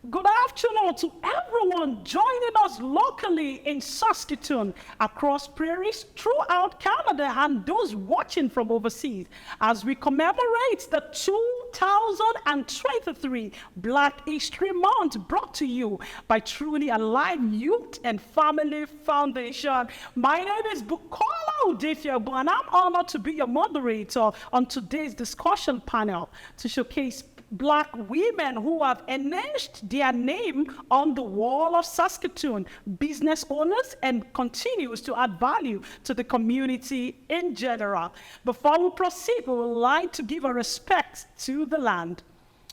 Good afternoon to everyone joining us locally in Saskatoon, across prairies, throughout Canada, and those watching from overseas as we commemorate the 2023 Black History Month, brought to you by Truly Alive Youth and Family Foundation. My name is Bukola Udefia, and I'm honored to be your moderator on today's discussion panel to showcase Black women who have enhanced their name on the wall of Saskatoon, business owners, and continues to add value to the community in general. Before we proceed, we would like to give our respects to the land.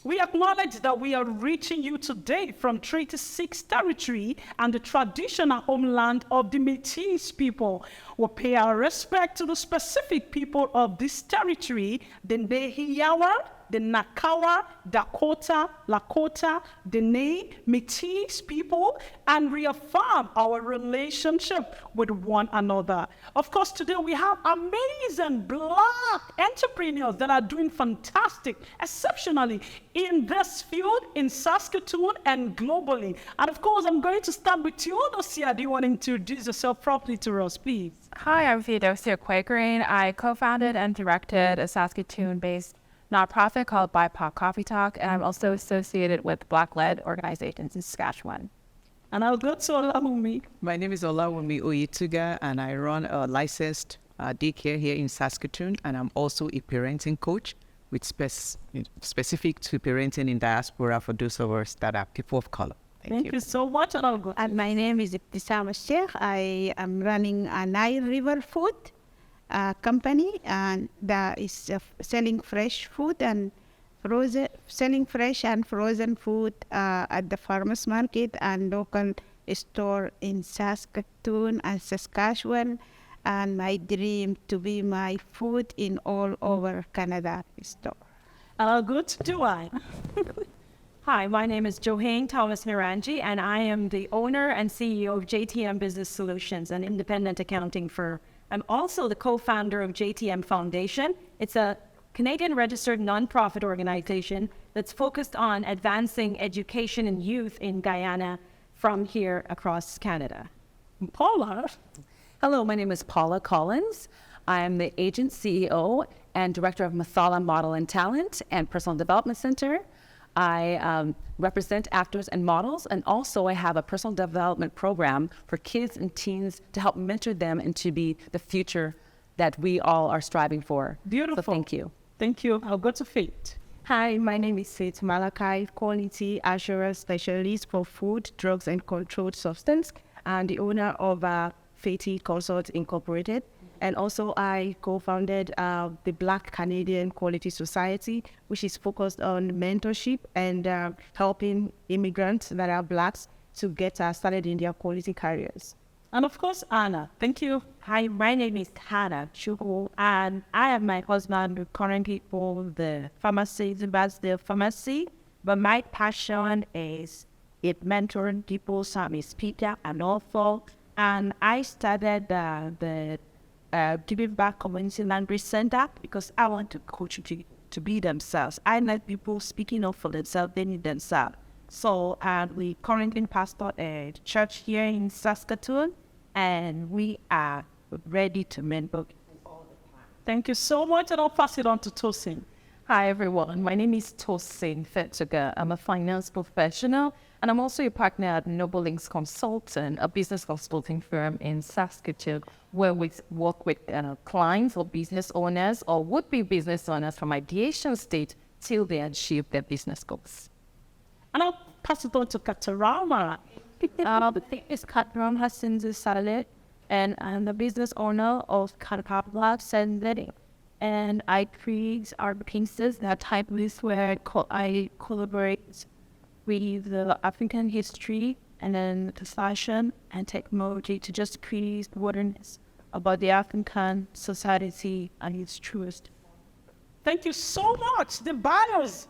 We acknowledge that we are reaching you today from Treaty 6 territory and the traditional homeland of the Métis people. We pay our respect to the specific people of this territory, the Nehiyawa, the Nakawa, Dakota, Lakota, Dene, Métis people, and reaffirm our relationship with one another. Of course, today we have amazing Black entrepreneurs that are doing fantastic, exceptionally in this field, in Saskatoon and globally. And of course, I'm going to start with you, Dosia. Do you want to introduce yourself properly to us, please? Hi, I'm Theodosia Quakering. I co-founded and directed a Saskatoon-based nonprofit called BIPOC Coffee Talk, and I'm also associated with Black-led organizations in Saskatchewan. And I'll go to Olawumi. My name is Olawumi Oyituga, and I run a licensed daycare here in Saskatoon, and I'm also a parenting coach with specific to parenting in diaspora for those of us that are people of color. Thank you so much, and I'll go. And my name is Ibtisam Sheikh. I am running a Nile River Food company, and that is selling fresh food and selling fresh and frozen food at the farmers market and local store in Saskatoon and Saskatchewan. And my dream to be my food in all over Canada store. And I'll go to Duai. Hi, my name is Johane Thomas Miranji, and I am the owner and CEO of JTM Business Solutions, an independent accounting firm. I'm also the co-founder of JTM Foundation. It's a Canadian registered nonprofit organization that's focused on advancing education and youth in Guyana from here across Canada. Paula. Hello, my name is Paula Collins. I am the agent CEO and director of Mathala Model and Talent and Personal Development Center. I represent actors and models, and also I have a personal development program for kids and teens to help mentor them and to be the future that we all are striving for. Beautiful. So thank you. Thank you. I'll go to Faith. Hi, my name is Faith Malachi, Quality Assurance Specialist for Food, Drugs, and Controlled Substance, and the owner of Faith Consult Incorporated. And also I co-founded the Black Canadian Quality Society, which is focused on mentorship and helping immigrants that are Blacks to get started in their quality careers. And of course, Anna. Thank you. Hi, my name is Hannah Chuku, and I and my husband who currently own the pharmacy, the pharmacy, but my passion is mentoring people, some is speaker and also, and I started the Giving Back Community Language Center because I want to coach to be themselves. I like people speaking up for themselves, they need themselves. So we currently pastor a church here in Saskatoon, and we are ready to mentor people all the time. Thank you so much, and I'll pass it on to Tosin. Hi, everyone. My name is Tosin Fetsuga. I'm a finance professional, and I'm also a partner at Noble Links Consultant, a business consulting firm in Saskatoon, where we work with clients or business owners or would-be business owners from ideation state till they achieve their business goals. And I'll pass it on to Katarama. My name is Katram Hassan Saleh, and I'm the business owner of Katabla Sending. And I create art pieces that type with where I collaborate with the African history and then the fashion and technology to just create awareness about the African society and its truest. Thank you so much. The buyers.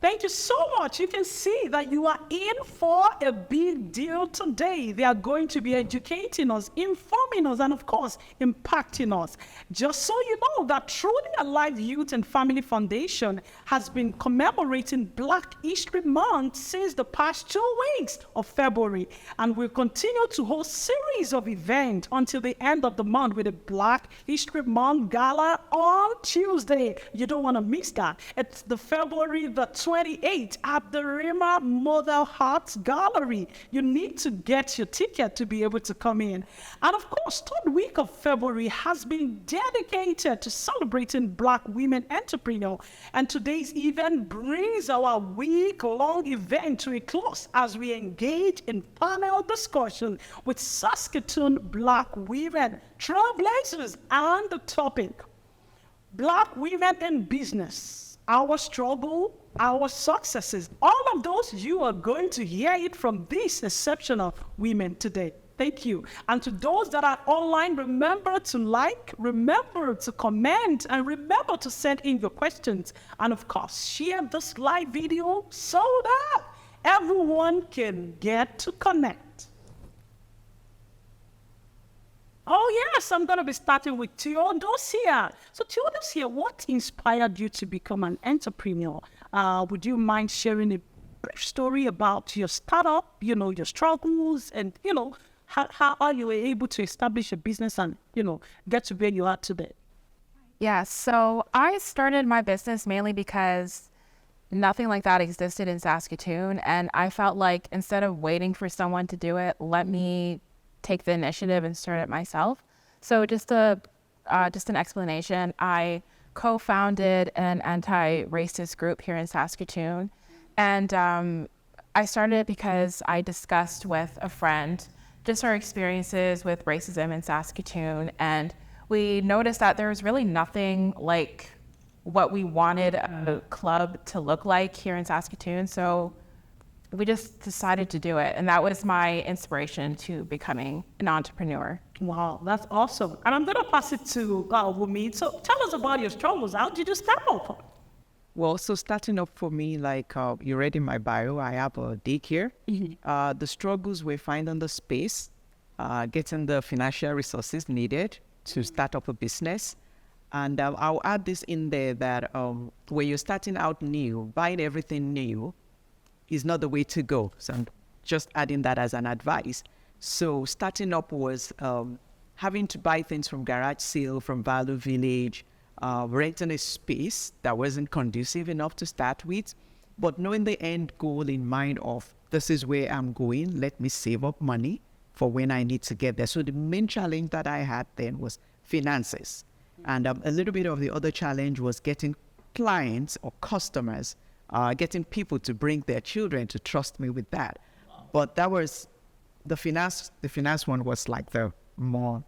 Thank you so much. You can see that you are in for a big deal today. They are going to be educating us, informing us, and of course, impacting us. Just so you know that Truly Alive Youth and Family Foundation has been commemorating Black History Month since the past 2 weeks of February, and will continue to host series of events until the end of the month with a Black History Month Gala on Tuesday. You don't want to miss that. It's the February the 28th at the Rima Mother Heart Gallery. You need to get your ticket to be able to come in. And of course, third week of February has been dedicated to celebrating Black women entrepreneurs. And today's event brings our week-long event to a close as we engage in panel discussion with Saskatoon Black Women Trailblazers and the topic, Black women in business, our struggle, our successes. All of those, you are going to hear it from these exceptional women today. Thank you. And to those that are online, remember to like, remember to comment, and remember to send in your questions. And of course, share this live video so that everyone can get to connect. Oh yes, I'm going to be starting with Theodosia. So Theodosia, what inspired you to become an entrepreneur? Would you mind sharing a brief story about your startup, your struggles, and, how are you able to establish a business and, get to where you are today? Yeah, so I started my business mainly because nothing like that existed in Saskatoon. And I felt like instead of waiting for someone to do it, let me take the initiative and start it myself. So just an explanation, I co-founded an anti-racist group here in Saskatoon. And I started it because I discussed with a friend just our experiences with racism in Saskatoon. And we noticed that there was really nothing like what we wanted a club to look like here in Saskatoon. So we just decided to do it. And that was my inspiration to becoming an entrepreneur. Wow, that's awesome. And I'm going to pass it to Wumi. So tell us about your struggles. How did you start off? Well, so starting up for me, like you read in my bio, I have a daycare. Mm-hmm. The struggles we find on the space, getting the financial resources needed to start up a business. And I'll add this in there that when you're starting out new, buying everything new is not the way to go. So I'm just adding that as an advice. So starting up was having to buy things from garage sale, from Value Village, renting a space that wasn't conducive enough to start with, but knowing the end goal in mind of this is where I'm going, let me save up money for when I need to get there. So the main challenge that I had then was finances. And a little bit of the other challenge was getting clients or customers, getting people to bring their children to trust me with that. But that was the finance one was like the more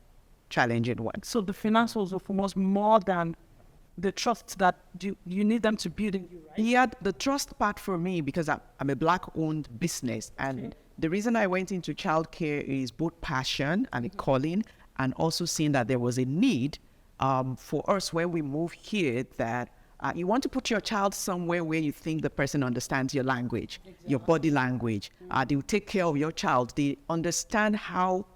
challenging one. So the finance was almost more than the trust that you need them to build in you, right? Yeah, the trust part for me, because I'm a Black-owned business. And the reason I went into childcare is both passion and a calling, and also seeing that there was a need for us when we moved here that you want to put your child somewhere where you think the person understands your language, your body language. They will take care of your child. They understand how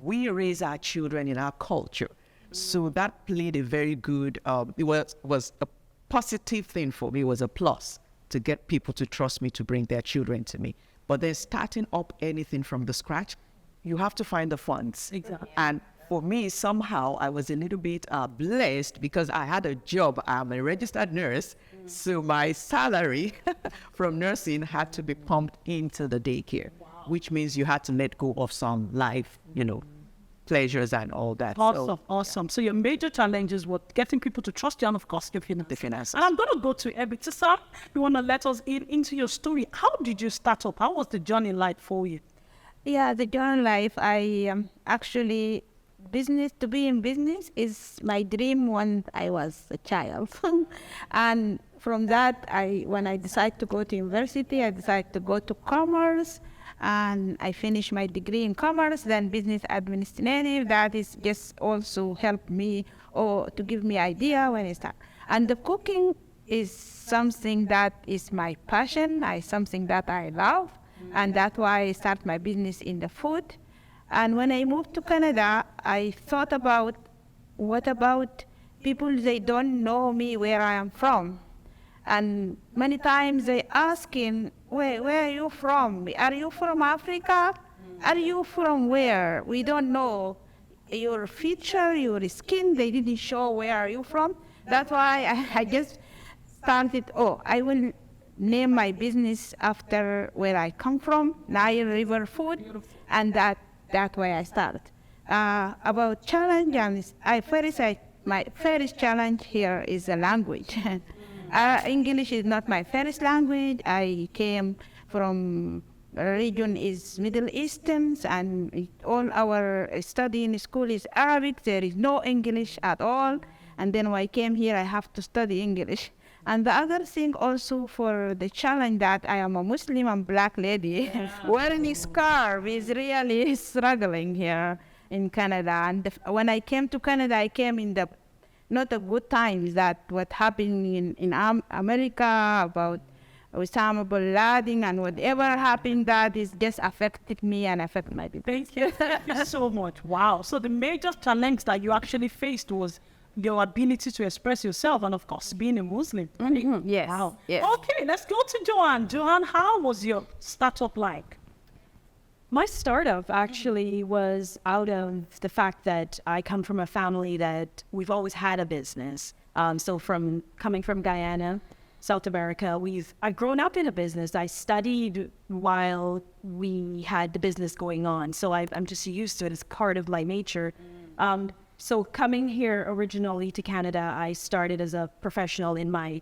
we raise our children in our culture. So that played a very good, it was a positive thing for me. It was a plus to get people to trust me to bring their children to me. But then starting up anything from the scratch, you have to find the funds. Exactly. And for me, somehow, I was a little bit blessed because I had a job. I'm a registered nurse, so my salary from nursing had to be pumped into the daycare, which means you had to let go of some life, pleasures and all that. Awesome. So your major challenges were getting people to trust you and, of course, the finances. And I'm going to go to Ebit. So, Sam, you want to let us in into your story. How did you start up? How was the journey like for you? Yeah, the journey life, I actually... to be in business is my dream when I was a child. And from that, when I decided to go to university, I decided to go to commerce, and I finished my degree in commerce, then business administrative. That is just also helped me or to give me idea when I start. And the cooking is something that is my passion, something that I love, and that's why I start my business in the food. And when I moved to Canada, I thought about what about people, they don't know me where I am from. And many times they asking, where are you from? Are you from Africa? Are you from where? We don't know your feature, your skin, they didn't show where are you from. That's why I just started, I will name my business after where I come from, Nile River Food, and that way I started. About challenge, my first challenge here is the language. English is not my first language. I came from region is Middle Eastern, and all our study in school is Arabic. There is no English at all. And then when I came here, I have to study English. And the other thing also for the challenge that I am a Muslim and black lady, wearing a scarf is really struggling here in Canada. And when I came to Canada, I came in the not a good times that what happened in America about Osama bin Laden and whatever happened, that is just affected me and affected my people. Thank you. Thank you so much. Wow. So the major challenge that you actually faced was your ability to express yourself and, of course, being a Muslim. Mm-hmm. Yes. Wow. Yes. Okay, let's go to Joanne. Joanne, how was your startup like? My startup actually was out of the fact that I come from a family that we've always had a business. So coming from Guyana, South America, I've grown up in a business. I studied while we had the business going on. So I'm just used to it. It's part of my nature. So coming here originally to Canada, I started as a professional in my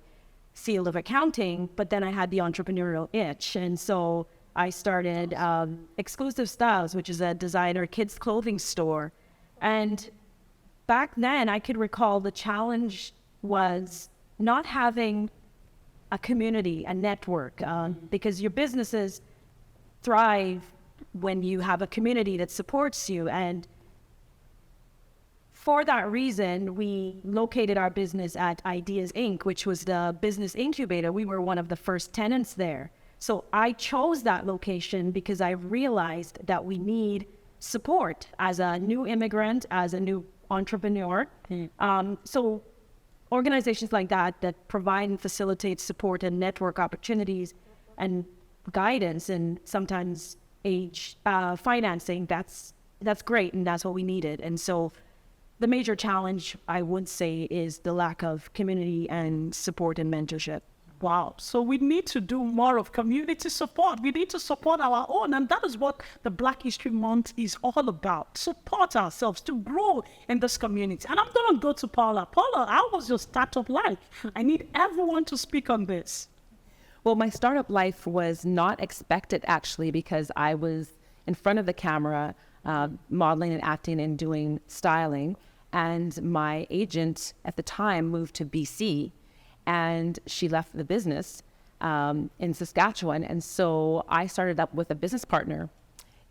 field of accounting, but then I had the entrepreneurial itch. And so I started Exclusive Styles, which is a designer kids clothing store. And back then I could recall the challenge was not having a community, a network, because your businesses thrive when you have a community that supports you. And for that reason, we located our business at Ideas Inc., which was the business incubator. We were one of the first tenants there. So I chose that location because I realized that we need support as a new immigrant, as a new entrepreneur. So organizations like that provide and facilitate support and network opportunities and guidance and sometimes financing, that's great, and that's what we needed. And so the major challenge, I would say, is the lack of community and support and mentorship. Wow. So we need to do more of community support. We need to support our own. And that is what the Black History Month is all about. Support ourselves to grow in this community. And I'm going to go to Paula. Paula, how was your startup life? I need everyone to speak on this. Well, my startup life was not expected, actually, because I was in front of the camera, modeling and acting and doing styling. And my agent at the time moved to BC, and she left the business in Saskatchewan. And so I started up with a business partner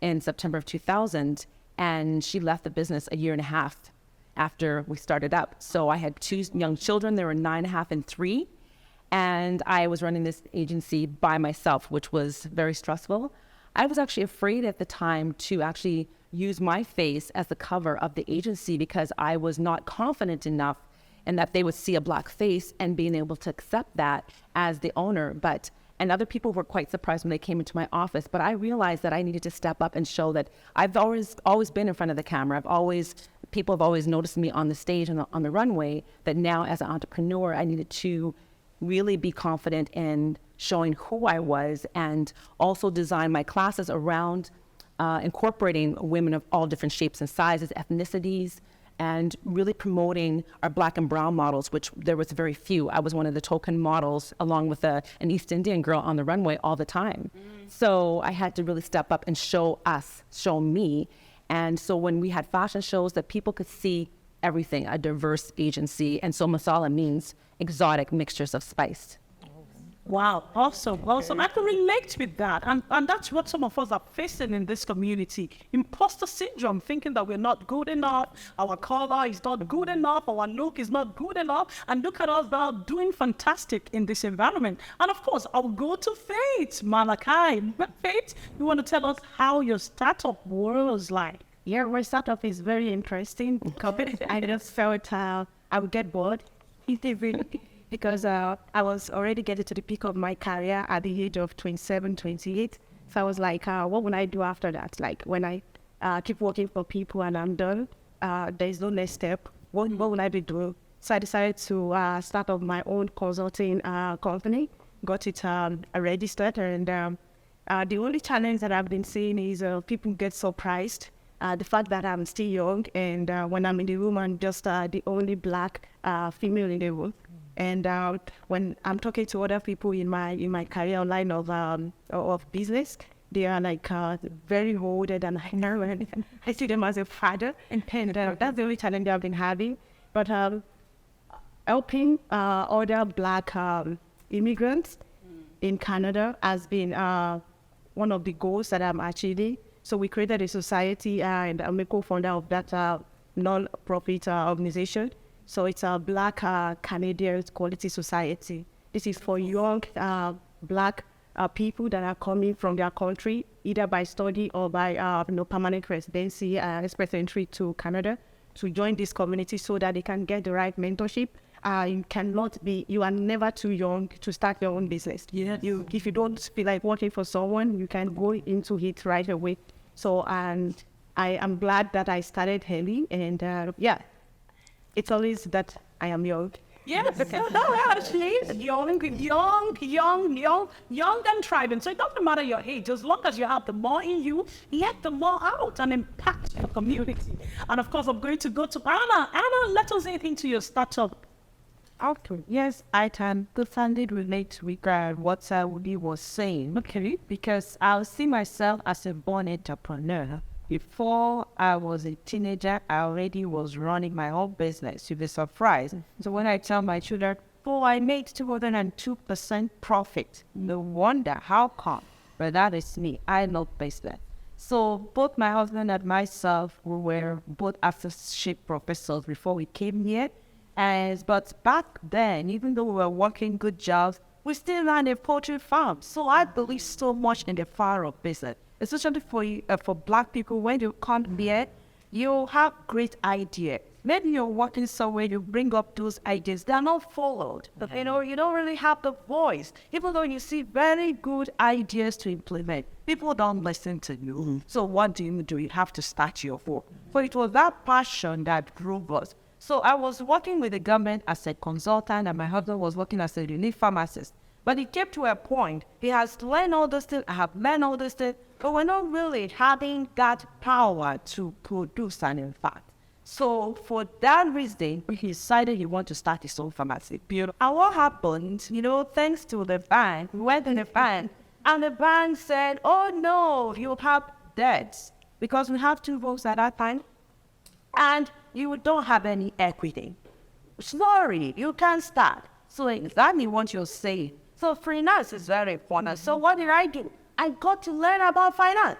in September of 2000, and she left the business a year and a half after we started up. So I had two young children. They were 9.5 and 3. And I was running this agency by myself, which was very stressful. I was actually afraid at the time to actually use my face as the cover of the agency because I was not confident enough and that they would see a Black face and being able to accept that as the owner. And other people were quite surprised when they came into my office, but I realized that I needed to step up and show that I've always been in front of the camera. People have always noticed me on the stage and on the runway, that now as an entrepreneur, I needed to really be confident in showing who I was and also design my classes around incorporating women of all different shapes and sizes, ethnicities, and really promoting our Black and brown models, which there was very few. I was one of the token models along with an East Indian girl on the runway all the time. So I had to really step up and show me. And so when we had fashion shows, that people could see everything, a diverse agency. And so masala means exotic mixtures of spice. Wow, awesome, awesome. I can relate with that. And that's what some of us are facing in this community. Imposter syndrome, thinking that we're not good enough, our color is not good enough, our look is not good enough, and look at us now doing fantastic in this environment. And of course, I'll go to Faith, Malachi. Faith, you want to tell us how your startup world is like? Yeah, my startup is very interesting because I just felt I would get bored easily because I was already getting to the peak of my career at the age of 27, 28. So I was like, what would I do after that? Like when I keep working for people and I'm done, there's no next step. What would I be doing? So I decided to start up my own consulting company, got it registered, and the only challenge that I've been seeing is people get surprised. The fact that I'm still young, and when I'm in the room, I'm just the only black female in the room. And when I'm talking to other people in my career line of business, they are like very old, and I know, and I see them as a father. And that's the only challenge I've been having. But helping other black immigrants in Canada has been one of the goals that I'm achieving. So we created a society, and I'm a co-founder of that non-profit organization. So it's a Black Canadian Quality Society. This is for young black people that are coming from their country, either by study or by permanent residency, express entry to Canada, to join this community so that they can get the right mentorship. You are never too young to start your own business. Yes. If you don't feel like working for someone, you can go into it right away. So, and I am glad that I started early, and it's always that I am young. Yes, no, actually, young and thriving. So it doesn't matter your age, as long as you have the more in you, let the more out and impact your community. And of course, I'm going to go to Anna. Anna, let us get into your startup. Okay. Yes, I can totally relate with what Woody was saying. Okay. Because I see myself as a born entrepreneur. Before I was a teenager, I already was running my own business. You'll be surprised. So when I tell my children, I made 202% profit. No wonder, how come? But that is me. I love business. So both my husband and myself, we were both associate professors before we came here. But back then, even though we were working good jobs, we still ran a poultry farm. So I believe so much in the power of business, especially for black people. When you come here, you have great ideas. Maybe you're working somewhere, you bring up those ideas. They're not followed. You don't really have the voice. Even though you see very good ideas to implement, people don't listen to you. So what do? You have to start your own. So it was that passion that drove us. So I was working with the government as a consultant, and my husband was working as a relief pharmacist. But it came to a point, he has learned all those things, I have learned all those things, but we're not really having that power to produce an impact. So for that reason, he decided he wanted to start his own pharmacy. Beautiful. And what happened, thanks to the bank, we went to the bank, and the bank said, oh no, you have debts, because we have 2 votes at that time, and you don't have any equity. Sorry, you can't start. So exactly what you're saying. So finance is very important. So what did I do? I got to learn about finance.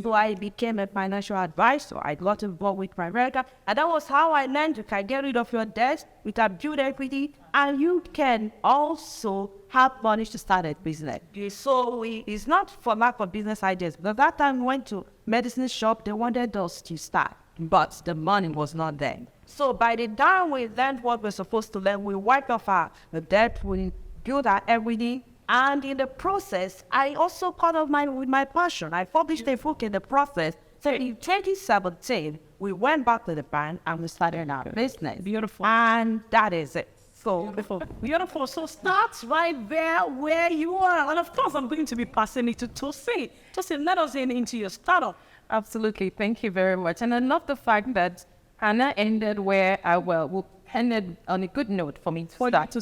So I became a financial advisor. I got involved with America, and that was how I learned you can get rid of your debt, you can build equity, and you can also have money to start a business. So it's not for lack of business ideas, because that time we went to medicine shop, they wanted us to start, but the money was not there. So by the time we learned what we're supposed to learn, we wiped off the debt, we built our equity, and in the process, I also caught up with my passion. I published a book in the process. So in 2017, we went back to the bank and we started our business. Beautiful. And that is it. So Beautiful. Beautiful. So start right there where you are. And of course, I'm going to be passing it to Tosin. Tosin, let us into your startup. Absolutely. Thank you very much. And I love the fact that Hannah ended where we ended on a good note for me to start.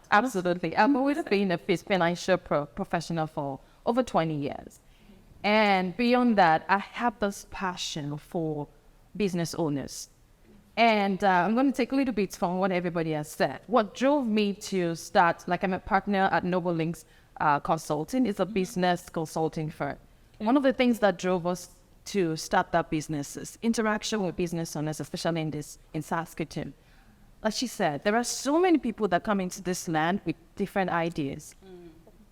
Absolutely. I've always been a financial professional for over 20 years. And beyond that, I have this passion for business owners. And I'm going to take a little bit from what everybody has said. What drove me to start, I'm a partner at Noble Links, Consulting. It's a business consulting firm. One of the things that drove us to start that business is interaction with business owners, especially in Saskatoon. Like she said, there are so many people that come into this land with different ideas.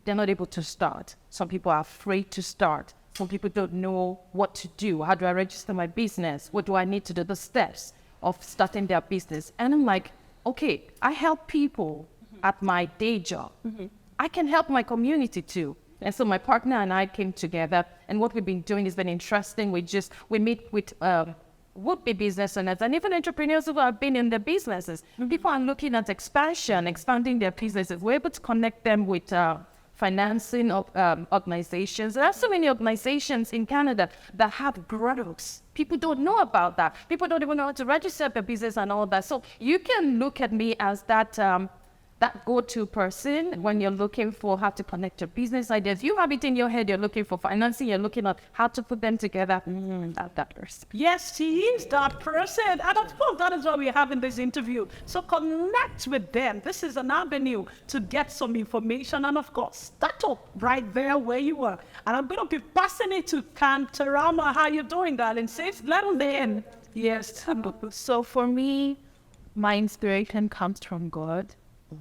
They're not able to start. Some people are afraid to start. Some people don't know what to do. How do I register my business? What do I need to do? The steps of starting their business. And I'm like, okay, I help people at my day job. I can help my community too. And so my partner and I came together, and what we've been doing has been interesting. We meet with would-be business owners and even entrepreneurs who have been in their businesses. People are looking at expanding their businesses. We're able to connect them with financing organizations. There are so many organizations in Canada that have growths. People don't know about that. People don't even know how to register their business and all that. So you can look at me as that go-to person when you're looking for how to connect your business ideas. You have it in your head, you're looking for financing, you're looking at how to put them together. That person. Yes, she is that person. And of course, that is why we're having this interview. So connect with them. This is an avenue to get some information. And of course, start up right there where you are. And I'm going to be passing it to Kantarama. How you doing, darling? Sis, let them in. Yes. So for me, my inspiration comes from God.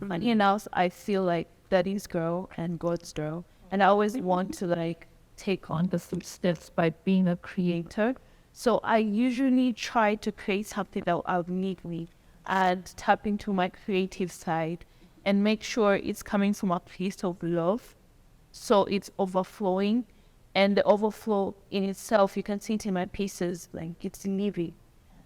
Funny enough, I feel like daddy's girl and God's girl. And I always want to take on the steps by being a creator. So I usually try to create something that will need me and tap into my creative side and make sure it's coming from a place of love. So it's overflowing. And the overflow in itself, you can see it in my pieces, it's living.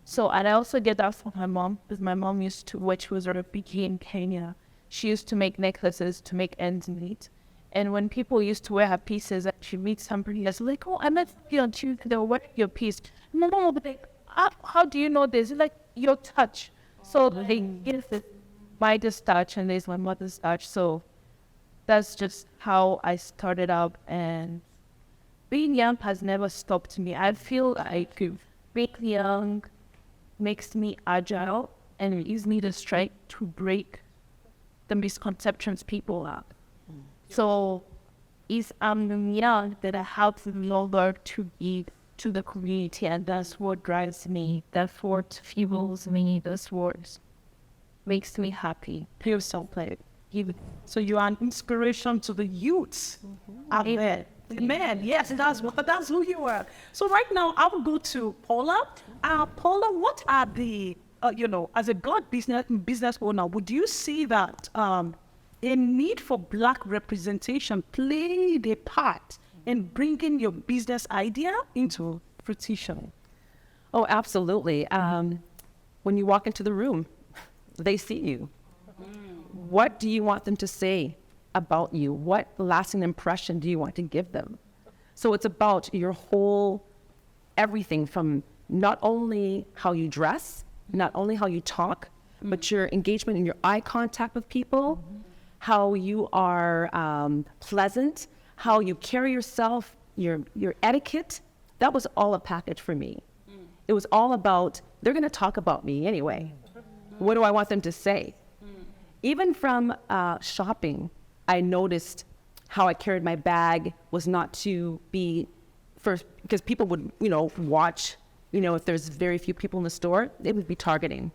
So, and I also get that from my mom, because my mom used to, when she was a refugee in Kenya, she used to make necklaces to make ends meet. And when people used to wear her pieces, and she meets somebody else, like, oh, I met you on Tuesday, they'll wear your piece. My mom will be like, how do you know this? It's like, your touch. So they give this, my touch, and there's my mother's touch. So that's just how I started up. And being young has never stopped me. I feel like being young makes me agile and it gives me the strength to break the misconceptions people have. So it's young that I have the longer to give to the community, and that's what drives me. That's what fuels me. That's what makes me happy. Here's something. So you are an inspiration to the youths out there. Amen. Yes, that's who you are. So right now, I will go to Paula. Paula, what are the, as a God business owner, would you see that a need for Black representation played a part in bringing your business idea into fruition? Oh, absolutely. When you walk into the room, they see you. What do you want them to say about you? What lasting impression do you want to give them? So it's about your whole everything, from not only how you dress, not only how you talk, but your engagement and your eye contact with people, how you are pleasant, how you carry yourself, your etiquette. That was all a package for me. It was all about, they're going to talk about me anyway. What do I want them to say? Even from shopping, I noticed how I carried my bag was not to be first, because people would, watch, if there's very few people in the store, they would be targeting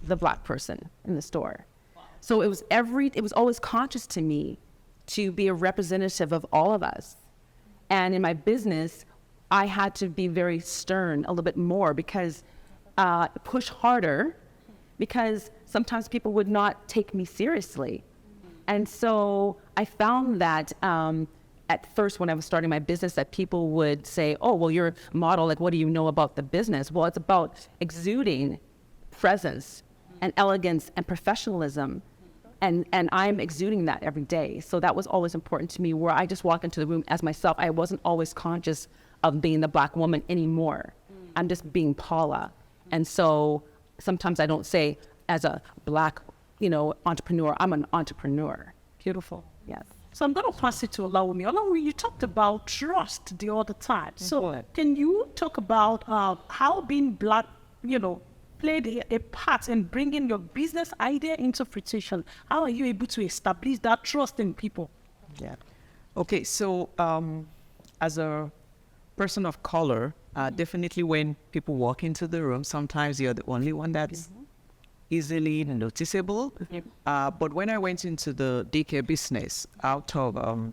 the Black person in the store. So it was always conscious to me to be a representative of all of us. And in my business, I had to be very stern a little bit more, because push harder, because sometimes people would not take me seriously. And so I found that at first when I was starting my business, that people would say, oh, well, you're a model, what do you know about the business? Well, it's about exuding presence and elegance and professionalism. And I'm exuding that every day. So that was always important to me, where I just walk into the room as myself. I wasn't always conscious of being the Black woman anymore. I'm just being Paula. And so sometimes I don't say, as a Black, entrepreneur, I'm an entrepreneur. Beautiful. Yes. So I'm going to pass it to Olawumi. Olawumi, you talked about trust the other time. So can you talk about how being Black, played a part in bringing your business idea into fruition? How are you able to establish that trust in people? Yeah. Okay, so as a person of color, definitely when people walk into the room, sometimes you're the only one that's easily noticeable. But when I went into the daycare business out of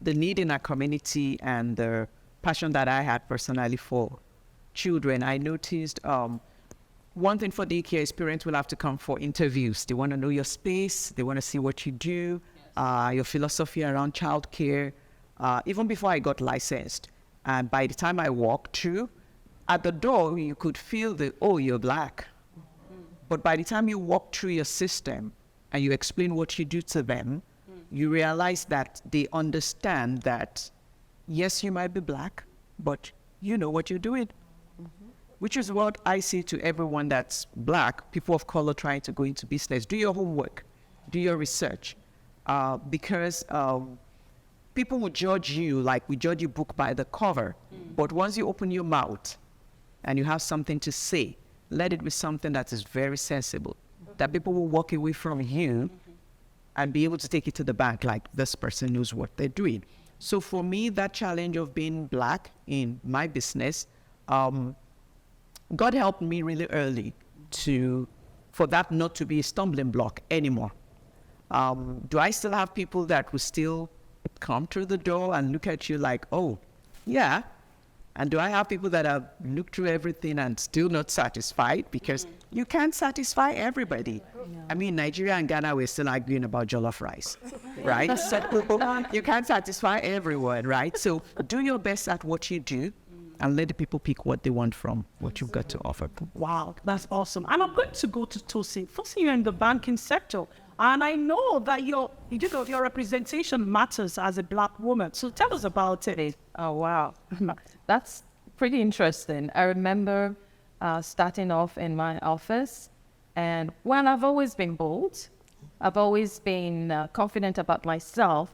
the need in our community and the passion that I had personally for children, I noticed one thing for daycare is parents will have to come for interviews. They want to know your space. They want to see what you do, your philosophy around childcare. Even before I got licensed, and by the time I walked through, at the door, you could feel you're Black. But by the time you walk through your system and you explain what you do to them, you realize that they understand that, yes, you might be Black, but you know what you're doing. Which is what I say to everyone that's Black, people of color trying to go into business. Do your homework, do your research, because people will judge you like we judge a book by the cover. But once you open your mouth and you have something to say, let it be something that is very sensible, that people will walk away from you and be able to take it to the bank like this person knows what they're doing. So for me, that challenge of being Black in my business, God helped me really early for that not to be a stumbling block anymore. Do I still have people that will still come through the door and look at you like, oh, yeah? And do I have people that have looked through everything and still not satisfied? Because you can't satisfy everybody. I mean, Nigeria and Ghana, we're still arguing about jollof rice, right? So you can't satisfy everyone, right? So do your best at what you do and let the people pick what they want from what you've got to offer. Wow, that's awesome. And I'm going to go to Tosin. Tosin, you're in the banking sector. And I know that your representation matters as a Black woman. So tell us about it. Oh, wow. That's pretty interesting. I remember starting off in my office. And well, I've always been bold. I've always been confident about myself.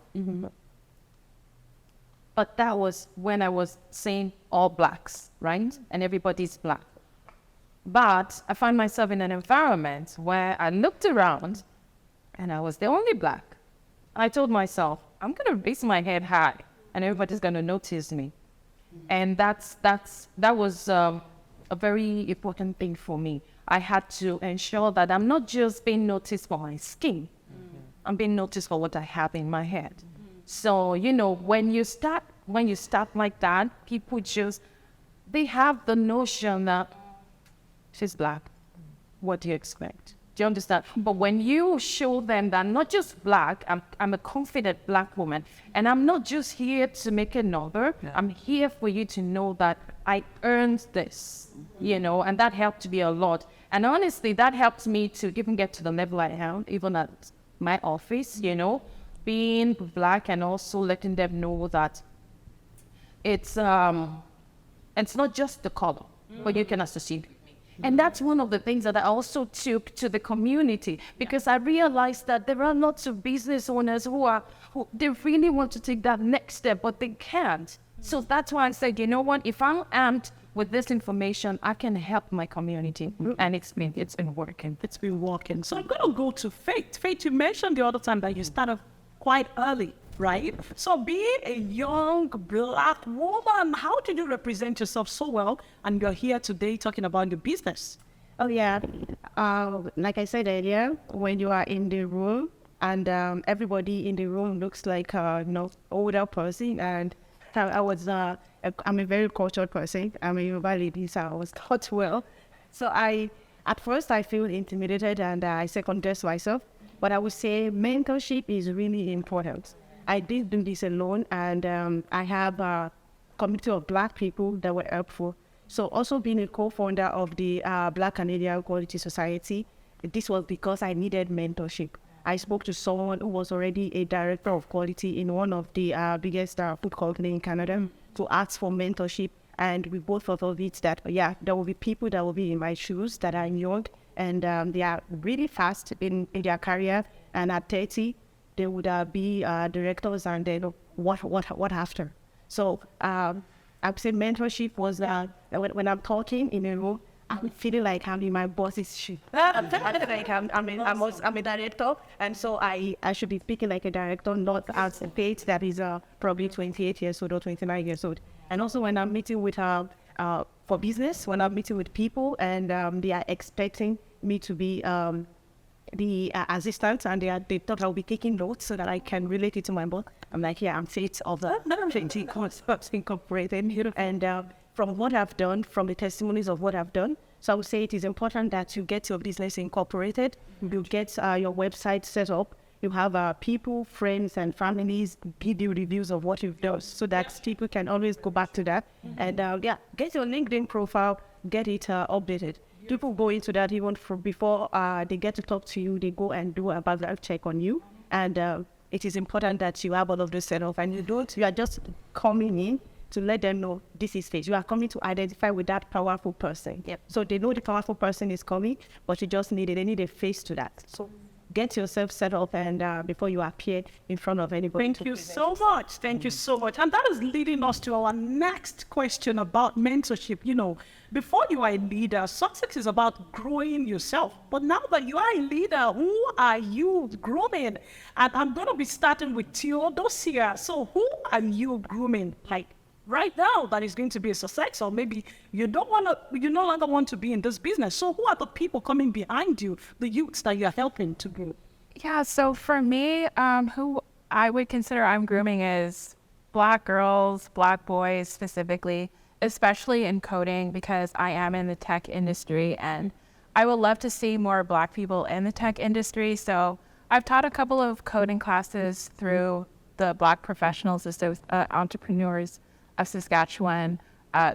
But that was when I was seeing all Blacks, right? And everybody's Black. But I found myself in an environment where I looked around and I was the only Black. I told myself, I'm going to raise my head high and everybody's going to notice me. And that was a very important thing for me. I had to ensure that I'm not just being noticed for my skin. I'm being noticed for what I have in my head. So, when you start like that, people they have the notion that she's Black. What do you expect? Do you understand? But when you show them that I'm not just Black, I'm a confident Black woman, and I'm not just here to make a number, I'm here for you to know that I earned this, and that helped me a lot. And honestly, that helped me to even get to the level I am, even at my office, being Black and also letting them know that it's not just the color, but you can associate with me. And that's one of the things that I also took to the community, because I realized that there are lots of business owners who they really want to take that next step, but they can't. So that's why I said, what, if I'm armed with this information, I can help my community. And it's been working. It's been working. So I'm going to go to Faith. Faith, you mentioned the other time that you started quite early, right? So being a young Black woman, how did you represent yourself so well? And you're here today talking about your business. Oh, yeah. Like I said earlier, when you are in the room and everybody in the room looks like older person, and I'm a very cultured person. I'm a Yoruba lady, so I was taught well. So at first I feel intimidated and I second guess myself. But I would say mentorship is really important. I did do this alone, and I have a community of Black people that were helpful. So also being a co-founder of the Black Canadian Quality Society, this was because I needed mentorship. I spoke to someone who was already a director of quality in one of the biggest food company in Canada to ask for mentorship. And we both thought of it that, there will be people that will be in my shoes that are young, and they are really fast in their career. And at 30, they would be directors, and then what after? So I would say mentorship was when I'm talking in a room, I'm feeling like I'm in my boss's shoe. I'm feeling like I'm a director, and so I should be speaking like a director, not as a page that is probably 28 years old or 29 years old. And also when I'm meeting with for business, when I'm meeting with people and they are expecting me to be the assistant, and they thought I'll be taking notes so that I can relate it to my boss. I'm like, yeah, I'm faith of the 20 concepts incorporated. And from what I've done, from the testimonies of what I've done, so I would say it is important that you get your business incorporated, you get your website set up, you have people, friends, and families give you reviews of what you've done, so that people can always go back to that. And get your LinkedIn profile, get it updated. People go into that even before they get to talk to you. They go and do a background check on you, and it is important that you have all of this set up. And you are just coming in to let them know this is face. You are coming to identify with that powerful person. Yep. So they know the powerful person is coming, but you just need a face to that. So get yourself set up and before you appear in front of anybody. Thank you so much. Thank you so much. And that is leading us to our next question about mentorship. You know, before you are a leader, success is about growing yourself. But now that you are a leader, who are you grooming? And I'm going to be starting with Theodosia. So who are you grooming? Like, right now, that is going to be a success, or maybe you no longer want to be in this business. So who are the people coming behind you, the youths that you're helping to grow? Yeah, so for me, who I would consider I'm grooming is Black girls, Black boys specifically, especially in coding, because I am in the tech industry and I would love to see more Black people in the tech industry. So I've taught a couple of coding classes through the Black Professionals Entrepreneurs of Saskatchewan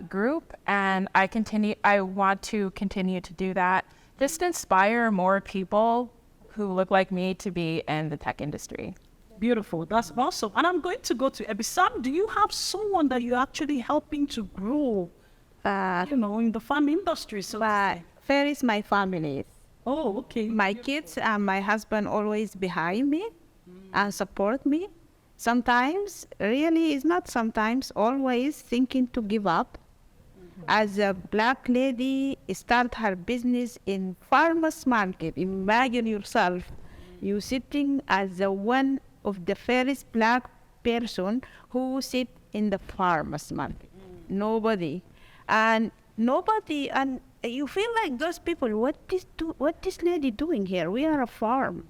group, and I want to continue to do that, just to inspire more people who look like me to be in the tech industry. Beautiful. That's awesome. And I'm going to go to Ebisam. Do you have someone that you're actually helping to grow, in the farm industry? So Where is my family? Oh, okay. My kids and my husband always behind me and support me. Sometimes, really, it's not sometimes, always thinking to give up. As a Black lady, start her business in farmer's market. Imagine yourself, you sitting as one of the first Black person who sit in the farmer's market. Nobody. And you feel like those people, what this lady doing here? We are a farm.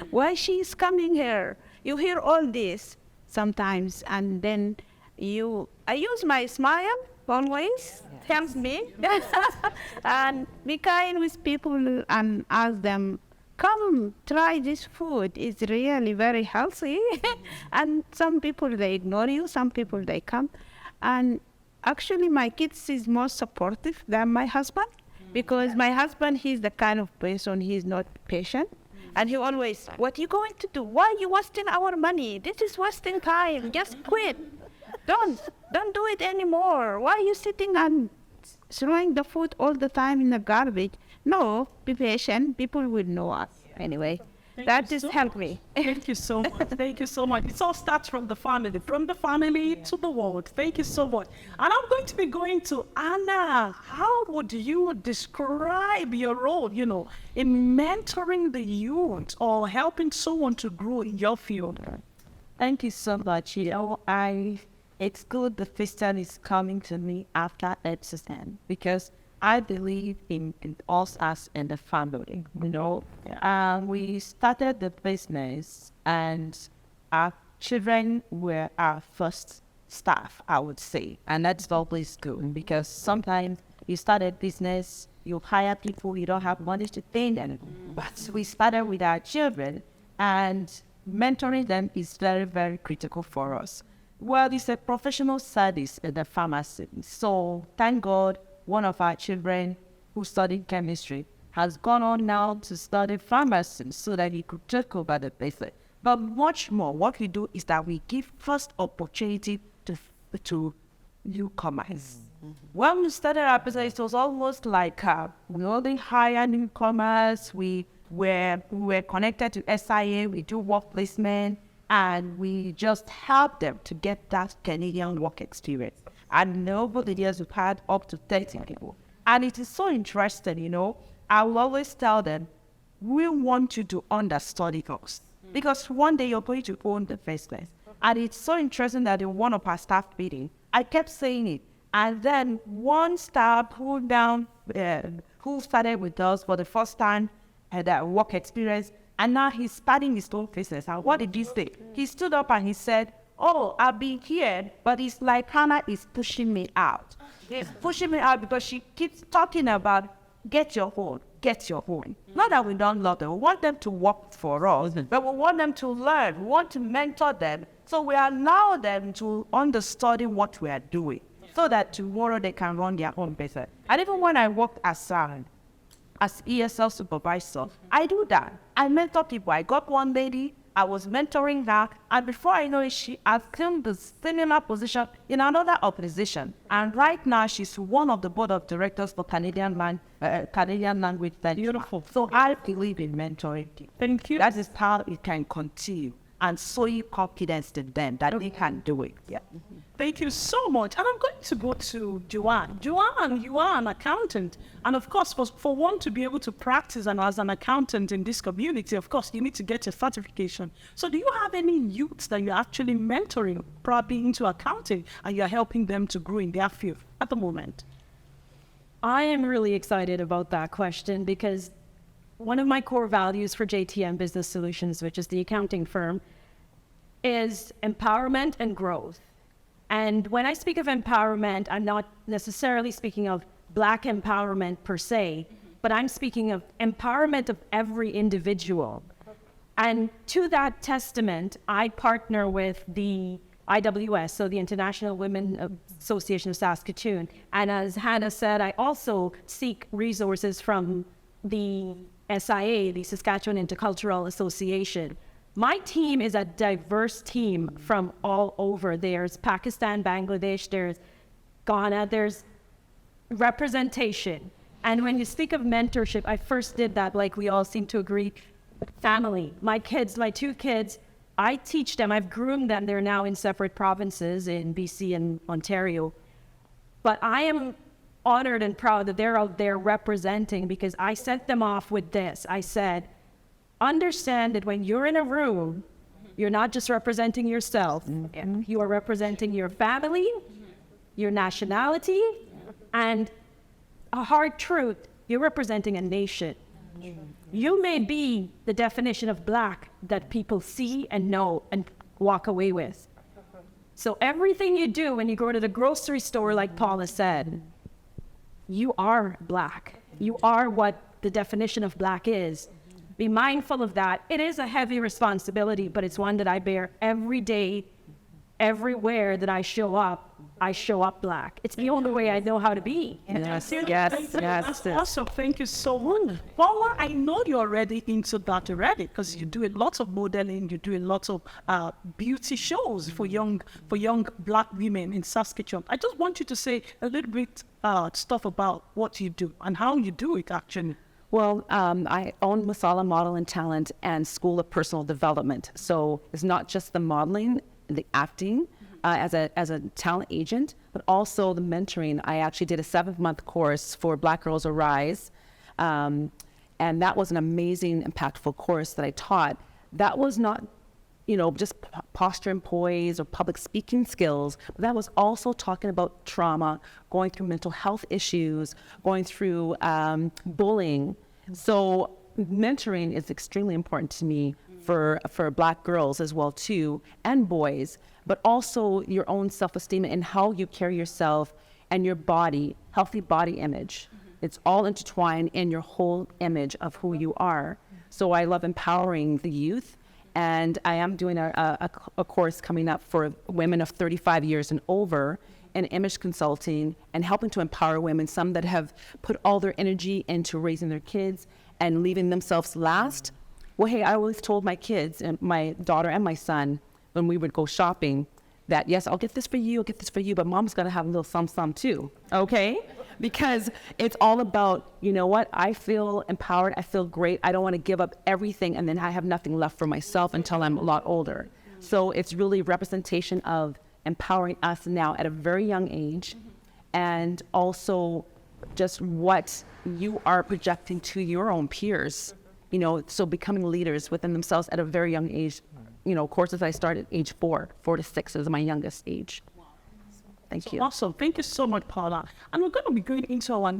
Why she is coming here? You hear all this sometimes, and then I use my smile always, helps me. And be kind with people and ask them, come try this food. It's really very healthy. And some people, they ignore you, some people, they come. And actually, my kids is more supportive than my husband, because my husband, he's the kind of person, he's not patient. And he always, what you going to do? Why are you wasting our money? This is wasting time. Just quit. Don't do it anymore. Why are you sitting and throwing the food all the time in the garbage? No, be patient. People will know us. Anyway, that just helped me. Thank you so much. Thank you so much. It all starts from the family to the world. Thank you so much. And I'm going to be going to Anna. How would you describe your role, in mentoring the youth or helping someone to grow in your field? Thank you so much. It's good the Christian is coming to me after Epstein, because I believe in us as in the family, We started the business and our children were our first staff, I would say. And that's always good, because sometimes you start a business, you hire people, you don't have money to pay them. But we started with our children, and mentoring them is very, very critical for us. Well, it's a professional service in the pharmacy. So thank God, one of our children who studied chemistry has gone on now to study pharmacy so that he could take over the business. But much more, what we do is that we give first opportunity to newcomers. When we started our business, it was almost like we only hire newcomers. We were connected to SIA. We do work placement, and we just help them to get that Canadian work experience. And over the years, we've had up to 30 people. And it is so interesting, you know. I will always tell them, we want you to understudy us. Because one day you're going to own the first place. And it's so interesting that in one of our staff meetings, I kept saying it. And then one staff who started with us for the first time, had that work experience, and now he's starting his own business. And what did he say? He stood up and he said, oh, I've been here, but it's like Hannah is pushing me out. She's pushing me out because she keeps talking about get your own. Not that we don't love them. We want them to work for us, but we want them to learn. We want to mentor them. So we allow them to understudy what we are doing so that tomorrow they can run their own business. And even when I worked as ESL supervisor, I do that. I mentor people. I got one lady, I was mentoring her, and before I know it, she assumed the similar position in another organization. And right now, she's one of the board of directors for Canadian language. Beautiful. So I believe in mentoring people. Thank you. That is how it can continue and sowing confidence in them that they can do it. Yeah. Thank you so much. And I'm going to go to Joanne. Joanne, you are an accountant. And of course, for one to be able to practice and as an accountant in this community, of course, you need to get your certification. So do you have any youths that you're actually mentoring, probably into accounting, and you're helping them to grow in their field at the moment? I am really excited about that question because one of my core values for JTM Business Solutions, which is the accounting firm, is empowerment and growth. And when I speak of empowerment, I'm not necessarily speaking of Black empowerment per se, but I'm speaking of empowerment of every individual. And to that testament, I partner with the IWS, so the International Women Association of Saskatoon. And as Hannah said, I also seek resources from the SIA, the Saskatchewan Intercultural Association. My team is a diverse team from all over. There's Pakistan, Bangladesh, there's Ghana, there's representation. And when you speak of mentorship, I first did that, like we all seem to agree, family. My kids, my two kids, I teach them, I've groomed them. They're now in separate provinces in BC and Ontario. But I am honored and proud that they're out there representing because I sent them off with this. I said, understand that when you're in a room, you're not just representing yourself. You are representing your family, your nationality, and a hard truth, you're representing a nation. You may be the definition of Black that people see and know and walk away with. So everything you do when you go to the grocery store, like Paula said, you are Black. You are what the definition of Black is. Be mindful of that. It is a heavy responsibility, but it's one that I bear every day, everywhere that I show up Black. It's the only way I know how to be. That's awesome. Thank you so much. Paula, I know you're already into that already because you do a lot of modeling, you do a lot of beauty shows for young Black women in Saskatchewan. I just want you to say a little bit stuff about what you do and how you do it actually. Well, I own Masala Model and Talent and School of Personal Development. So it's not just the modeling, the acting as a talent agent, but also the mentoring. I actually did a 7-month course for Black Girls Arise. And that was an amazing, impactful course that I taught. That was not, just posture and poise or public speaking skills, but that was also talking about trauma, going through mental health issues, going through bullying. So mentoring is extremely important to me for Black girls as well too, and boys, but also your own self-esteem and how you carry yourself and your body, healthy body image. It's all intertwined in your whole image of who you are. So I love empowering the youth. And I am doing a course coming up for women of 35 years and over in image consulting and helping to empower women, some that have put all their energy into raising their kids and leaving themselves last. Well, hey, I always told my kids, and my daughter and my son, when we would go shopping, that yes, I'll get this for you, but mom's got to have a little some too, okay? Because it's all about, you know what, I feel empowered, I feel great, I don't want to give up everything and then I have nothing left for myself until I'm a lot older. So it's really representation of empowering us now at a very young age and also just what you are projecting to your own peers, you know, so becoming leaders within themselves at a very young age. You know, courses I started age 4 to 6 is my youngest age. Thank you. Awesome. Thank you so much, Paula. And we're going to be going into our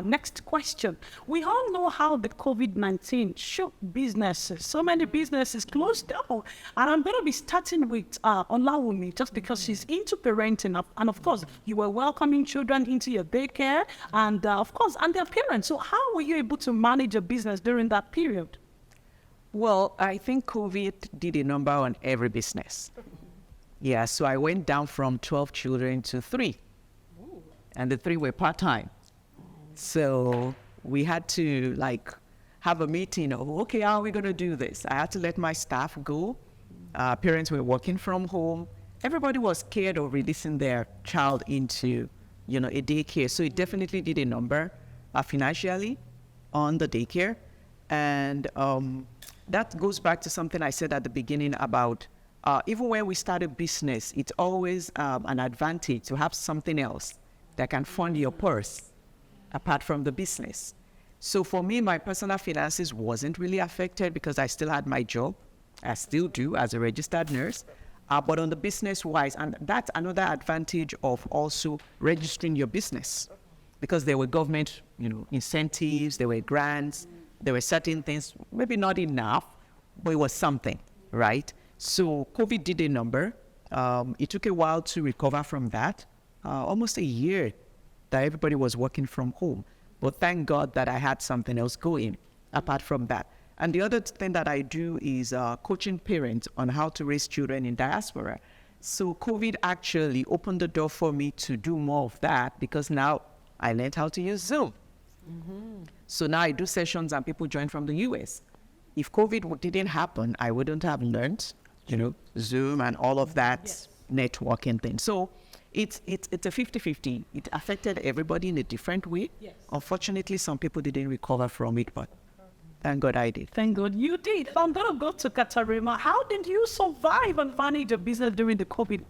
next question. We all know how the COVID-19 shook businesses. So many businesses closed down. And I'm going to be starting with Olawumi, just because she's into parenting. And of course, you were welcoming children into your daycare and of course, and their parents. So how were you able to manage a business during that period? Well, I think COVID did a number on every business. Yeah, so I went down from 12 children to 3. And the 3 were part-time. So we had to have a meeting of, okay, how are we going to do this? I had to let my staff go. Parents were working from home. Everybody was scared of releasing their child into, a daycare. So it definitely did a number financially on the daycare. And that goes back to something I said at the beginning about even when we start a business, it's always an advantage to have something else that can fund your purse apart from the business. So for me, my personal finances wasn't really affected because I still had my job. I still do as a registered nurse. But on the business-wise, and that's another advantage of also registering your business, because there were government, incentives, there were grants, there were certain things, maybe not enough, but it was something, right? So COVID did a number. It took a while to recover from that, almost a year that everybody was working from home. But thank God that I had something else going apart from that. And the other thing that I do is coaching parents on how to raise children in diaspora. So COVID actually opened the door for me to do more of that because now I learned how to use Zoom. Mm-hmm. So now I do sessions and people join from the US. If COVID didn't happen, I wouldn't have learned, Zoom and all of that networking thing. So it's a 50-50. It affected everybody in a different way. Yes. Unfortunately, some people didn't recover from it, but thank God I did. Thank God you did. I'm going to go to Katarina. How did you survive and manage a business during the COVID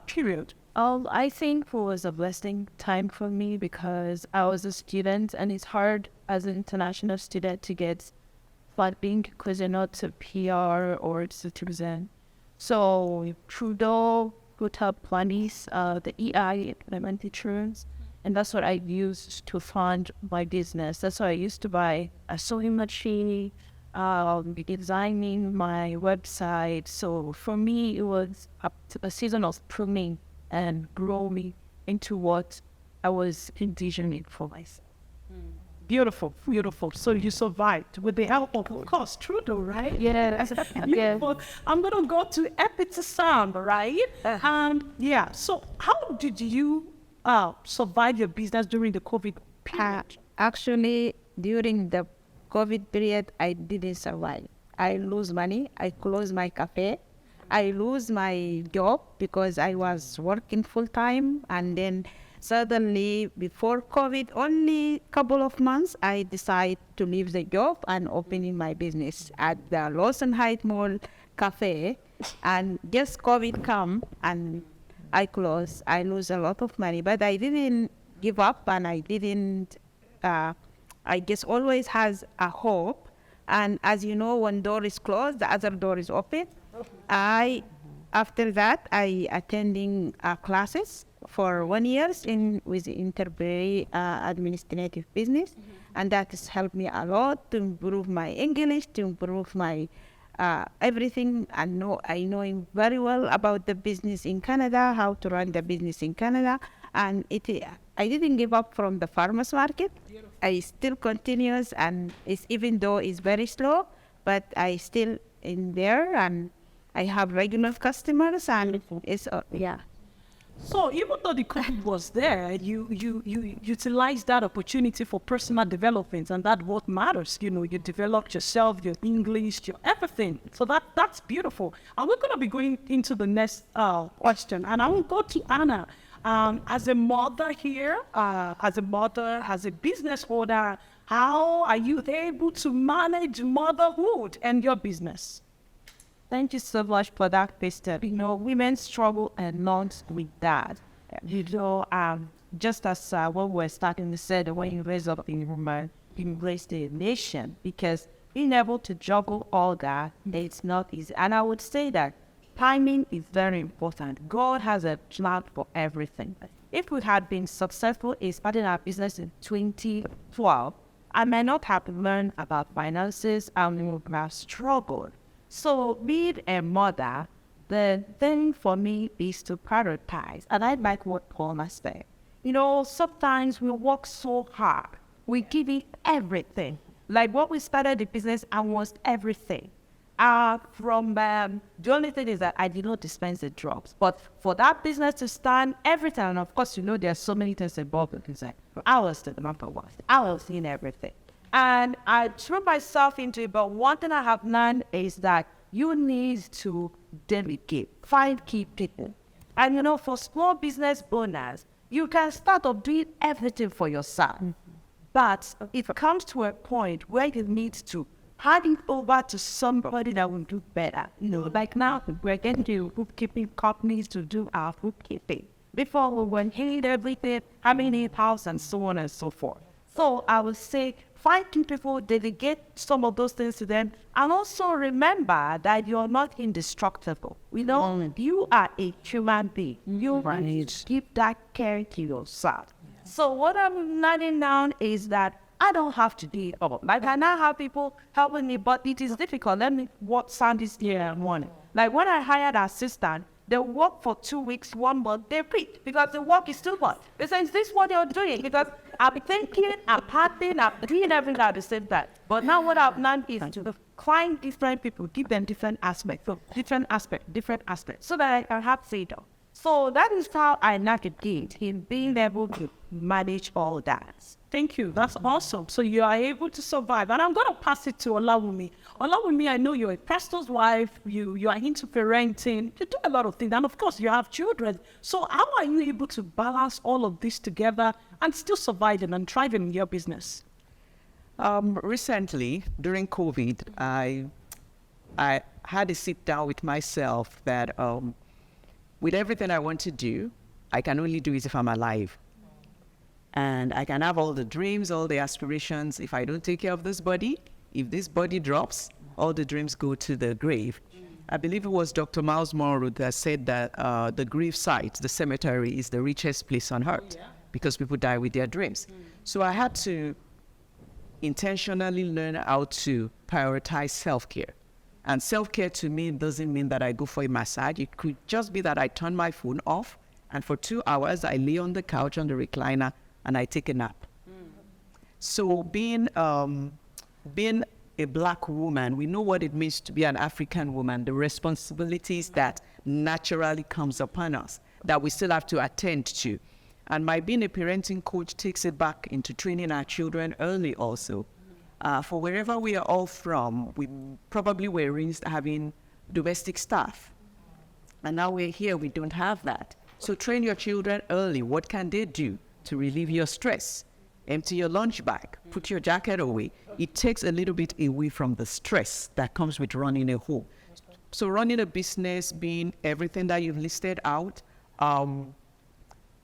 period? I think it was a blessing time for me because I was a student and it's hard as an international student to get funding because you're not a PR or citizen. So Trudeau put up plans, the EI implement insurance, and that's what I used to fund my business. That's why I used to buy a sewing machine, designing my website. So for me, it was a season of pruning and grow me into what I was envisioning for myself. Beautiful, beautiful. So you survived with the help of course, Trudeau, right? Yeah. Beautiful. I'm going to go to Epitisan, right? So how did you survive your business during the COVID period? Actually, during the COVID period, I didn't survive. I lose money. I close my cafe. I lose my job because I was working full time, and then suddenly before COVID, only couple of months, I decided to leave the job and opening my business at the Lawson Heights Mall Cafe. And just COVID come and I close. I lose a lot of money, but I didn't give up, and I didn't. I just always has a hope. And as you know, one door is closed, the other door is open. After that, I attending classes for 1 year with intermediate administrative business, and that has helped me a lot to improve my English, to improve my everything. I know very well about the business in Canada, how to run the business in Canada, and I didn't give up from the farmers market. Beautiful. I still continues, and even though it's very slow, but I still in there, and I have regular customers, and it's So even though the COVID was there, you utilized that opportunity for personal development, and that's what matters. You developed yourself, your English, your everything. So that's beautiful. And we're going to be going into the next question, and I will go to Anna. As a mother here, as a business owner, how are you able to manage motherhood and your business? Thank you so much for that question. Women struggle a lot with that. just as what we're starting to say, when you raise up in woman, you raise the nation, because being able to juggle all that, it's not easy. And I would say that timing is very important. God has a plan for everything. If we had been successful in starting our business in 2012, I may not have learned about finances and we would have struggled. So being a mother, the thing for me is to prioritize. And I like what Paul said. You know, sometimes we work so hard. We give it everything. Like what we started the business, I was everything. The only thing is that I did not dispense the drugs. But for that business to stand, everything, and of course, you know, there are so many things involved in it. I was the number one. I was in everything. And I threw myself into it. But one thing I have learned is that you need to delegate, find key people. And you know, for small business owners, you can start off doing everything for yourself. But it comes to a point where you need to hand it over to somebody that will do better. You know, like now we're getting to bookkeeping companies to do our bookkeeping. Before we went hate everything, having a house and so on and so forth. So I would say find people, delegate some of those things to them, and also remember that you're not indestructible. You know, you are a human being. You need to give that care to yourself. So what I'm learning now is that I don't have to do it all. Like I now have people helping me, but it is difficult. Let me sound this here and one. Like when I hired an assistant, they work for 2 weeks, 1 month, they quit because the work is too much. They say, is this what you're doing? Because I'm thinking, I'm partying, I'm doing everything at the same time. But now what I've learned is to find different people, give them different aspects, so that I can have freedom. So that is how I navigate in being able to manage all that. Thank you. That's awesome. So you are able to survive. And I'm going to pass it to Olawumi. Olawumi, I know you're a pastor's wife. You are into parenting. You do a lot of things. And of course, you have children. So how are you able to balance all of this together and still surviving and thriving in your business? Recently, during COVID, I had to sit down with myself that with everything I want to do, I can only do it if I'm alive. And I can have all the dreams, all the aspirations. If I don't take care of this body, if this body drops, all the dreams go to the grave. I believe it was Dr. Miles Monroe that said that the grave site, the cemetery, is the richest place on earth because people die with their dreams. So I had to intentionally learn how to prioritize self-care. And self-care to me doesn't mean that I go for a massage. It could just be that I turn my phone off and for 2 hours I lay on the couch on the recliner and I take a nap. So being a Black woman, we know what it means to be an African woman, the responsibilities that naturally comes upon us, that we still have to attend to. And my being a parenting coach takes it back into training our children early also. For wherever we are all from, we probably were raised having domestic staff. And now we're here, we don't have that. So train your children early. What can they do to relieve your stress? Empty your lunch bag, put your jacket away. It takes a little bit away from the stress that comes with running a home. So running a business, being everything that you've listed out,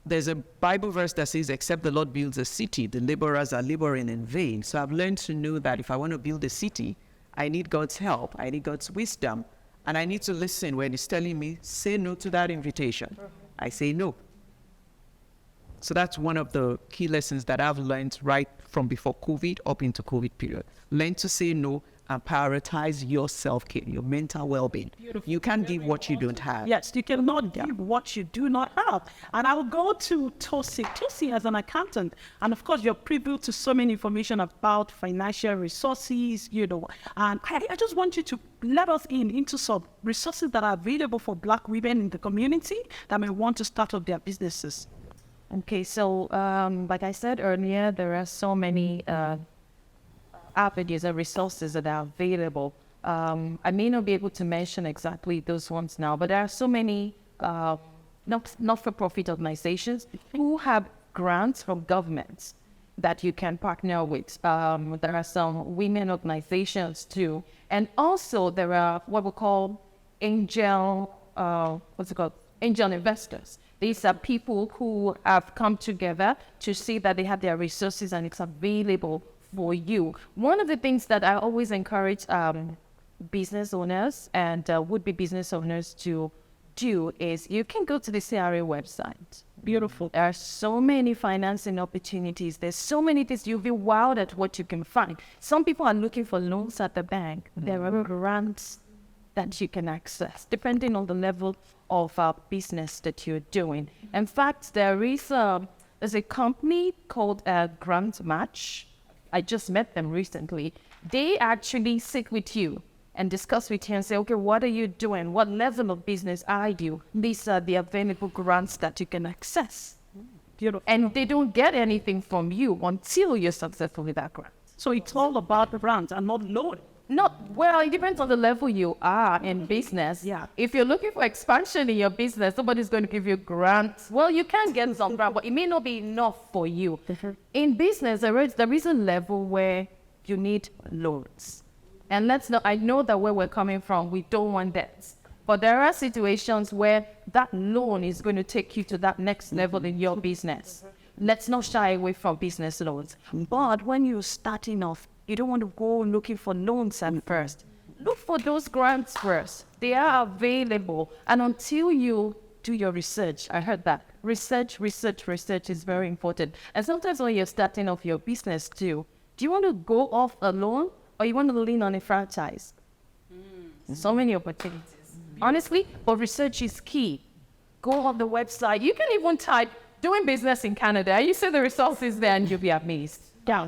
there's a Bible verse that says, except the Lord builds a city, the laborers are laboring in vain. So I've learned to know that if I want to build a city, I need God's help, I need God's wisdom, and I need to listen when He's telling me, say no to that invitation. I say no. So that's one of the key lessons that I've learned right from before COVID up into COVID period. Learn to say no and prioritize your self-care, your mental well-being. Beautiful. You can't give what you don't have. Yes, you cannot give what you do not have. And I will go to Tosi. Tosi as an accountant, and of course you're privy to so many information about financial resources, you know, and I just want you to let us into some resources that are available for Black women in the community that may want to start up their businesses. Okay, so like I said earlier, there are so many avenues and resources that are available. I may not be able to mention exactly those ones now, but there are so many not-for-profit organizations who have grants from governments that you can partner with. There are some women organizations too. And also there are what we call angel investors. These are people who have come together to see that they have their resources and it's available for you. One of the things that I always encourage business owners and would-be business owners to do is you can go to the CRA website. Beautiful. There are so many financing opportunities. There's so many things. You'll be wowed at what you can find. Some people are looking for loans at the bank. There are grants that you can access, depending on the level of business that you're doing. In fact, there's a company called Grant Match. I just met them recently. They actually sit with you and discuss with you and say, okay, what are you doing? What level of business are you? These are the available grants that you can access. Beautiful. And they don't get anything from you until you're successful with that grant. So it's all about the grant and not loan. Well, it depends on the level you are in business. Yeah. If you're looking for expansion in your business, somebody's going to give you grants. Well, you can get some grant, but it may not be enough for you. In business, there is a level where you need loans. And I know that where we're coming from, we don't want that. But there are situations where that loan is going to take you to that next level in your business. Let's not shy away from business loans. But when you're starting off, you don't want to go looking for loans at first. Look for those grants first. They are available. And until you do your research, I heard that. Research is very important. And sometimes when you're starting off your business too, do you want to go off alone or you want to lean on a franchise? So many opportunities. Honestly, but research is key. Go on the website. You can even type doing business in Canada. You see the resources there and you'll be amazed. Yeah.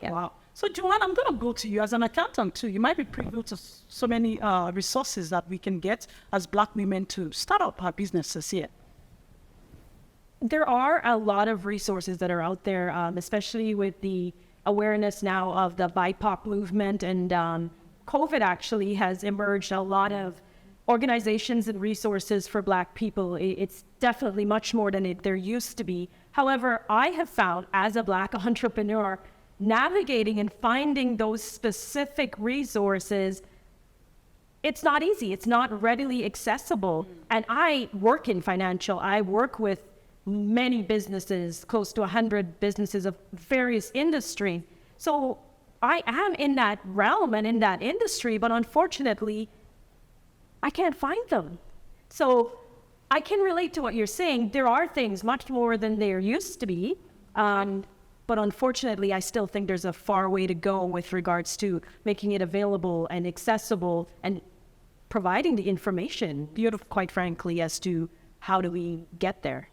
Wow. So, Joanne, I'm going to go to you as an accountant, too. You might be privy to so many resources that we can get as Black women to start up our businesses here. There are a lot of resources that are out there, especially with the awareness now of the BIPOC movement. And COVID actually has emerged a lot of organizations and resources for Black people. It's definitely much more than there used to be. However, I have found as a Black entrepreneur, navigating and finding those specific resources, it's not easy. It's not readily accessible. And I work in financial. I work with many businesses, close to 100 businesses of various industries. So I am in that realm and in that industry, but unfortunately, I can't find them. So I can relate to what you're saying. There are things much more than there used to be. But unfortunately, I still think there's a far way to go with regards to making it available and accessible and providing the information, beautiful, quite frankly, as to how do we get there.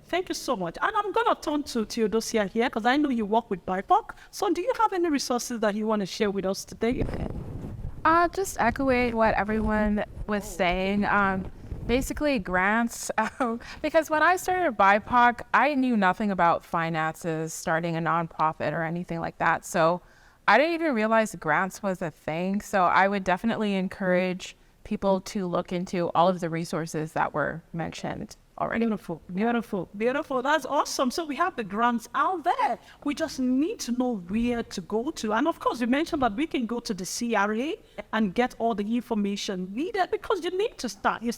Thank you so much. And I'm going to turn to Theodosia here because I know you work with BIPOC. So do you have any resources that you want to share with us today? Just echoing what everyone was saying. Basically grants, because when I started BIPOC, I knew nothing about finances, starting a nonprofit or anything like that. So I didn't even realize grants was a thing. So I would definitely encourage people to look into all of the resources that were mentioned already. Beautiful. That's awesome. So we have the grants out there. We just need to know where to go to. And of course, you mentioned that we can go to the CRA and get all the information needed because you need to start. You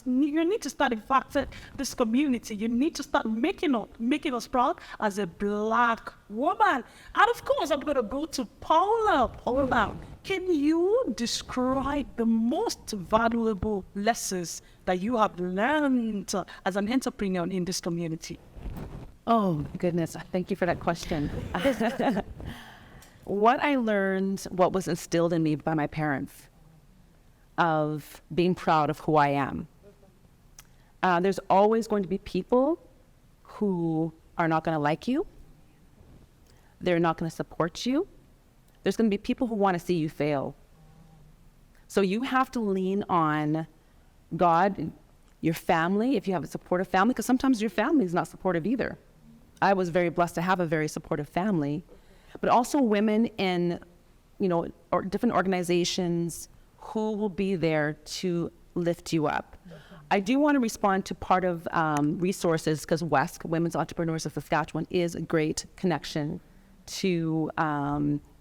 need to start, in fact, this community. You need to start making us proud as a Black woman. And of course, I'm going to go to Paula. Paula, can you describe the most valuable lessons that you have learned as an entrepreneur in this community? Oh, goodness. Thank you for that question. What I learned, what was instilled in me by my parents, of being proud of who I am. There's always going to be people who are not going to like you. They're not going to support you. There's going to be people who want to see you fail. So you have to lean on God, your family, if you have a supportive family, because sometimes your family is not supportive either. I was very blessed to have a very supportive family, but also women in, or different organizations who will be there to lift you up. I do want to respond to part of resources because WESC, Women's Entrepreneurs of Saskatchewan, is a great connection to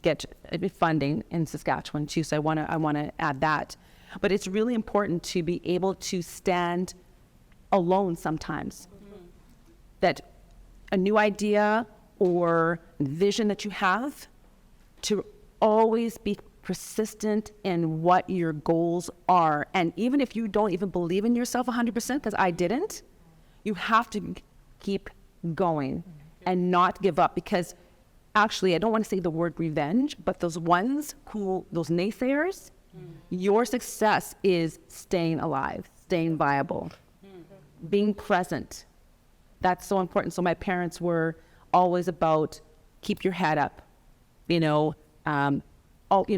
get funding in Saskatchewan too. So I want to add that. But it's really important to be able to stand alone sometimes. that a new idea or vision that you have, to always be persistent in what your goals are. And even if you don't even believe in yourself 100%, because I didn't, you have to keep going and not give up. Because actually, I don't want to say the word revenge, but those naysayers, your success is staying alive, staying viable, being present. That's so important. So my parents were always about keep your head up,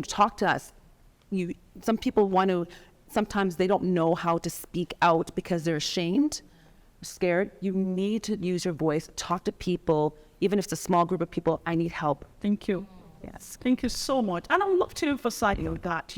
talk to us. Some people sometimes they don't know how to speak out because they're ashamed, scared. You need to use your voice, talk to people, even if it's a small group of people. I need help. Thank you. Yes, thank you so much. And I would love to emphasize that,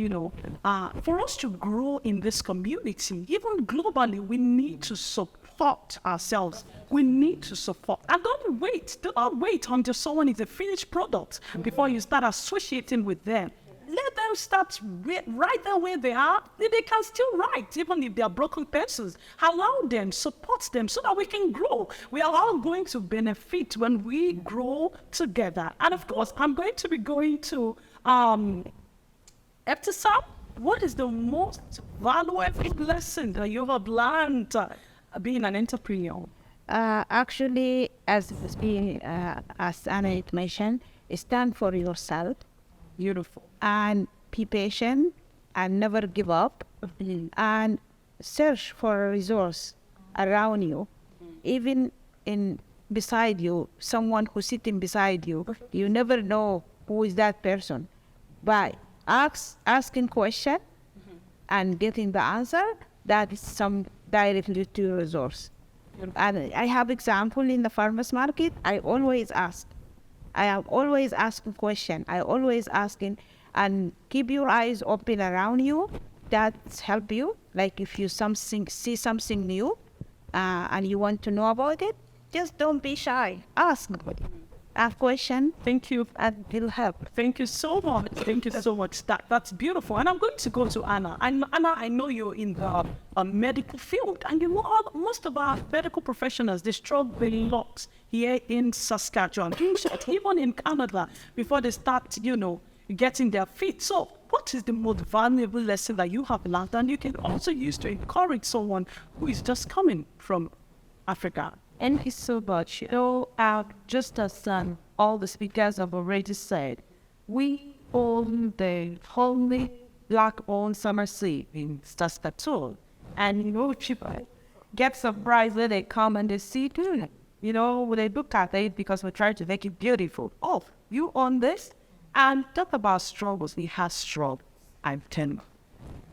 for us to grow in this community, even globally, we need to support ourselves. We need to support. And don't wait. Do not wait until someone is a finished product before you start associating with them. Let them start right there where they are. They can still write, even if they are broken pencils. Allow them, support them so that we can grow. We are all going to benefit when we grow together. And of course, I'm going to be going to Eftisam. What is the most valuable lesson that you have learned being an entrepreneur? Actually, as Anna mentioned, stand for yourself. Beautiful. And be patient and never give up. And search for a resource around you. Even beside you, someone who's sitting beside you, you never know who is that person. By asking question and getting the answer, that is some directly to your resource. And I have example in the farmers market. I always ask. I am always asking question. I always asking, and keep your eyes open around you. That's help you. Like if you see something new, and you want to know about it, just don't be shy. Ask question. Thank you. And it'll help. Thank you so much. Thank you so much. That's beautiful. And I'm going to go to Anna. And Anna, I know you're in the medical field, and most of our medical professionals, they struggle a lot here in Saskatchewan, even in Canada, before they start, getting their feet. So what is the most valuable lesson that you have learned and you can also use to encourage someone who is just coming from Africa? And it's so much, just as all the speakers have already said, we own the only black-owned pharmacy in Saskatoon. And, people get surprised when they come and they see it. When they look at it because we're trying to make it beautiful. Oh, you own this? And talk about struggles. We have struggles, I'm telling you.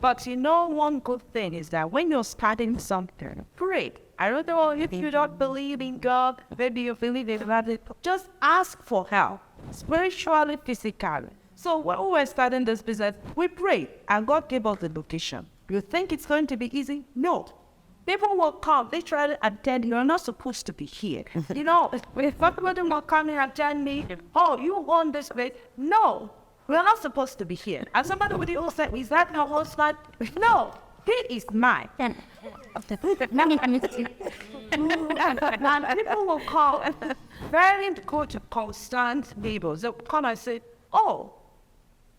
But one good thing is that when you're starting something, great. I don't know if you don't believe in God, maybe you believe in God, just ask for help, spiritually, physically. So when we were starting this business, we prayed, and God gave us the location. You think it's going to be easy? No. People will come, they try to attend, you're not supposed to be here. If somebody will come here and tell me, oh, you own this place. No, we're not supposed to be here. And somebody will say, is that your husband? No. He is mine. And people will call very good constant neighbors. They'll come and say, oh,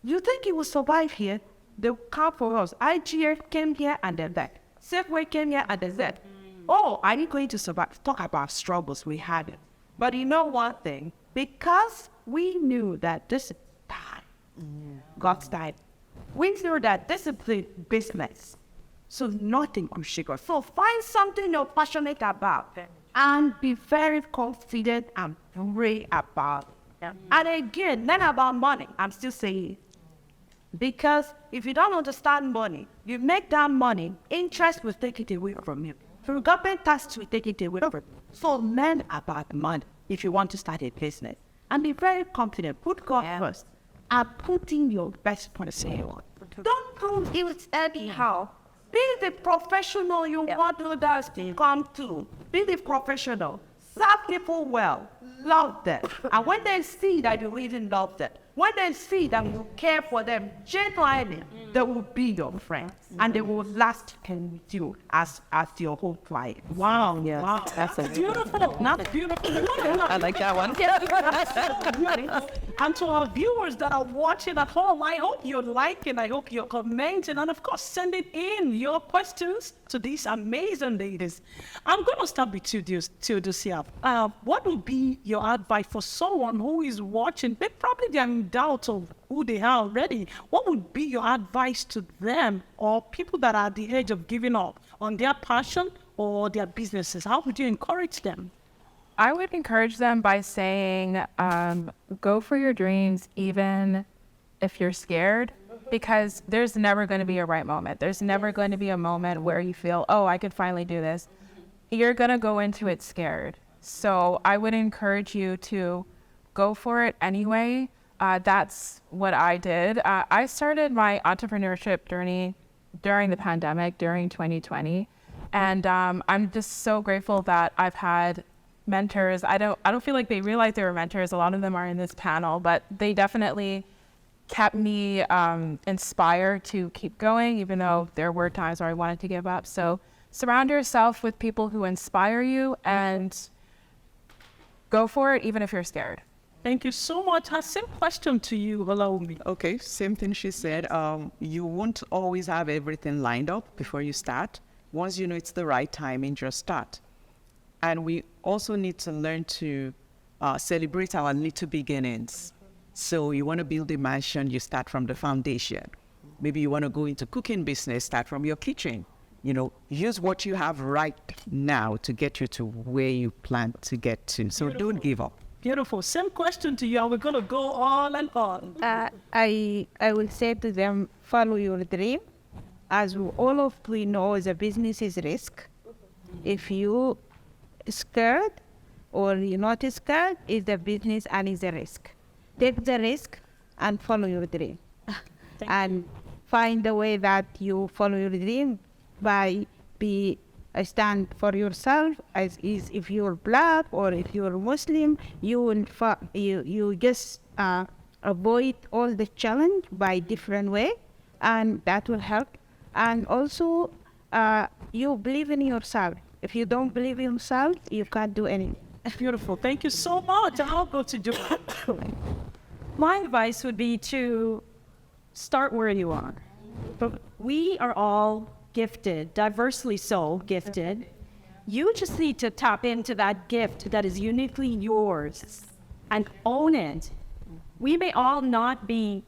you think he will survive here? They'll come for us. IGF came here and then that. Safeway came here and then that. Oh, are you going to survive? Talk about struggles we had. But you know one thing? Because we knew that this is time, God's time, we knew that this is the business. So nothing could shake us. So find something you're passionate about and be very confident and pray about it. And again, not about money. I'm still saying it. Because if you don't understand money, you make that money, interest will take it away from you. Government tax will take it away from you. So learn about money if you want to start a business. And be very confident. Put God first. And put in your best point. Don't do it anyhow. Be the professional you want others to come to. Be the professional. Serve people well. Love them. And when they see that you really love them, When they see that you care for them genuinely, they will be your friend and they will last with you as your whole client. Wow. Yes, Wow. that's a Beautiful. Not beautiful. I like that one. And to our viewers that are watching at home, I hope you're liking, I hope you're commenting, and of course, sending in your questions to these amazing ladies. I'm going to start with you, Theodosia. What would be your advice for someone who is watching? They probably they're in doubt of who they are already. What would be your advice to them or people that are at the edge of giving up on their passion or their businesses? How would you encourage them? I would encourage them by saying, go for your dreams, even if you're scared, because there's never going to be a right moment. There's never going to be a moment where you feel, oh, I could finally do this. You're going to go into it scared. So I would encourage you to go for it anyway. That's what I did. I started my entrepreneurship journey during the pandemic, during 2020. And I'm just so grateful that I've had mentors. I don't feel like they realize they were mentors. A lot of them are in this panel, but they definitely kept me inspired to keep going, even though there were times where I wanted to give up. So surround yourself with people who inspire you and go for it, even if you're scared. Thank you so much. Same question to you, Olaomi. Okay, same thing she said. You won't always have everything lined up before you start. Once you know it's the right timing, just start. And we also need to learn to celebrate our little beginnings. So you want to build a mansion, you start from the foundation. Maybe you want to go into cooking business, start from your kitchen. You know, use what you have right now to get you to where you plan to get to. So don't give up. Beautiful. Same question to you, and we're going to go on and on. I will say to them, follow your dream. As all of we know, the business is risk. If you scared or you're not scared, it's the business and it's a risk. Take the risk and follow your dream. And find the way that you follow your dream by stand for yourself. As is, if you're black or if you're Muslim, you will you just avoid all the challenge by different way, and that will help. And also, you believe in yourself. If you don't believe in yourself, you can't do anything. Beautiful. Thank you so much. I'll go to Joanne. My advice would be to start where you are. But we are all gifted, diversely so gifted. You just need to tap into that gift that is uniquely yours and own it. We may all not be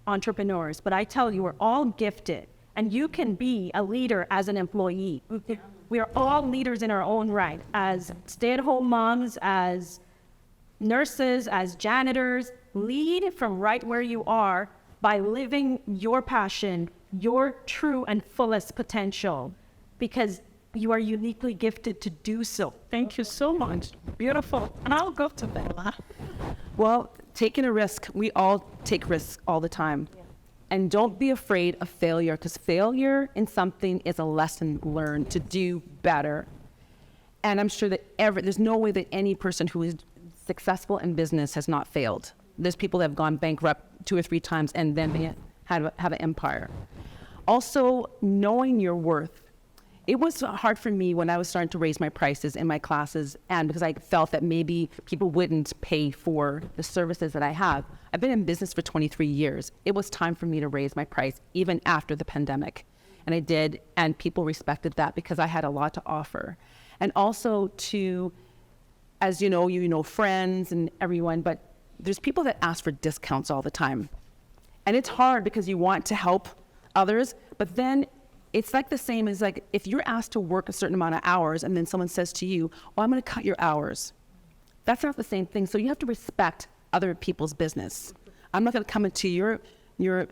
entrepreneurs, but I tell you, we're all gifted. And you can be a leader as an employee. We are all leaders in our own right, as stay-at-home moms, as nurses, as janitors. Lead from right where you are by living your passion, your true and fullest potential, because you are uniquely gifted to do so. Thank you so much. Beautiful. And I'll go to Bella. Well, taking a risk, we all take risks all the time. And don't be afraid of failure, because failure in something is a lesson learned to do better. And I'm sure that there's no way that any person who is successful in business has not failed. There's people that have gone bankrupt 2 or 3 times and then they have an empire. Also, knowing your worth. It was hard for me when I was starting to raise my prices in my classes, and because I felt that maybe people wouldn't pay for the services that I have. I've been in business for 23 years. It was time for me to raise my price, even after the pandemic. And I did, and people respected that because I had a lot to offer. And also to, as you know, friends and everyone, but there's people that ask for discounts all the time. And it's hard because you want to help others, but then it's like the same as like if you're asked to work a certain amount of hours and then someone says to you, oh, I'm going to cut your hours. That's not the same thing. So you have to respect other people's business. I'm not going to come into your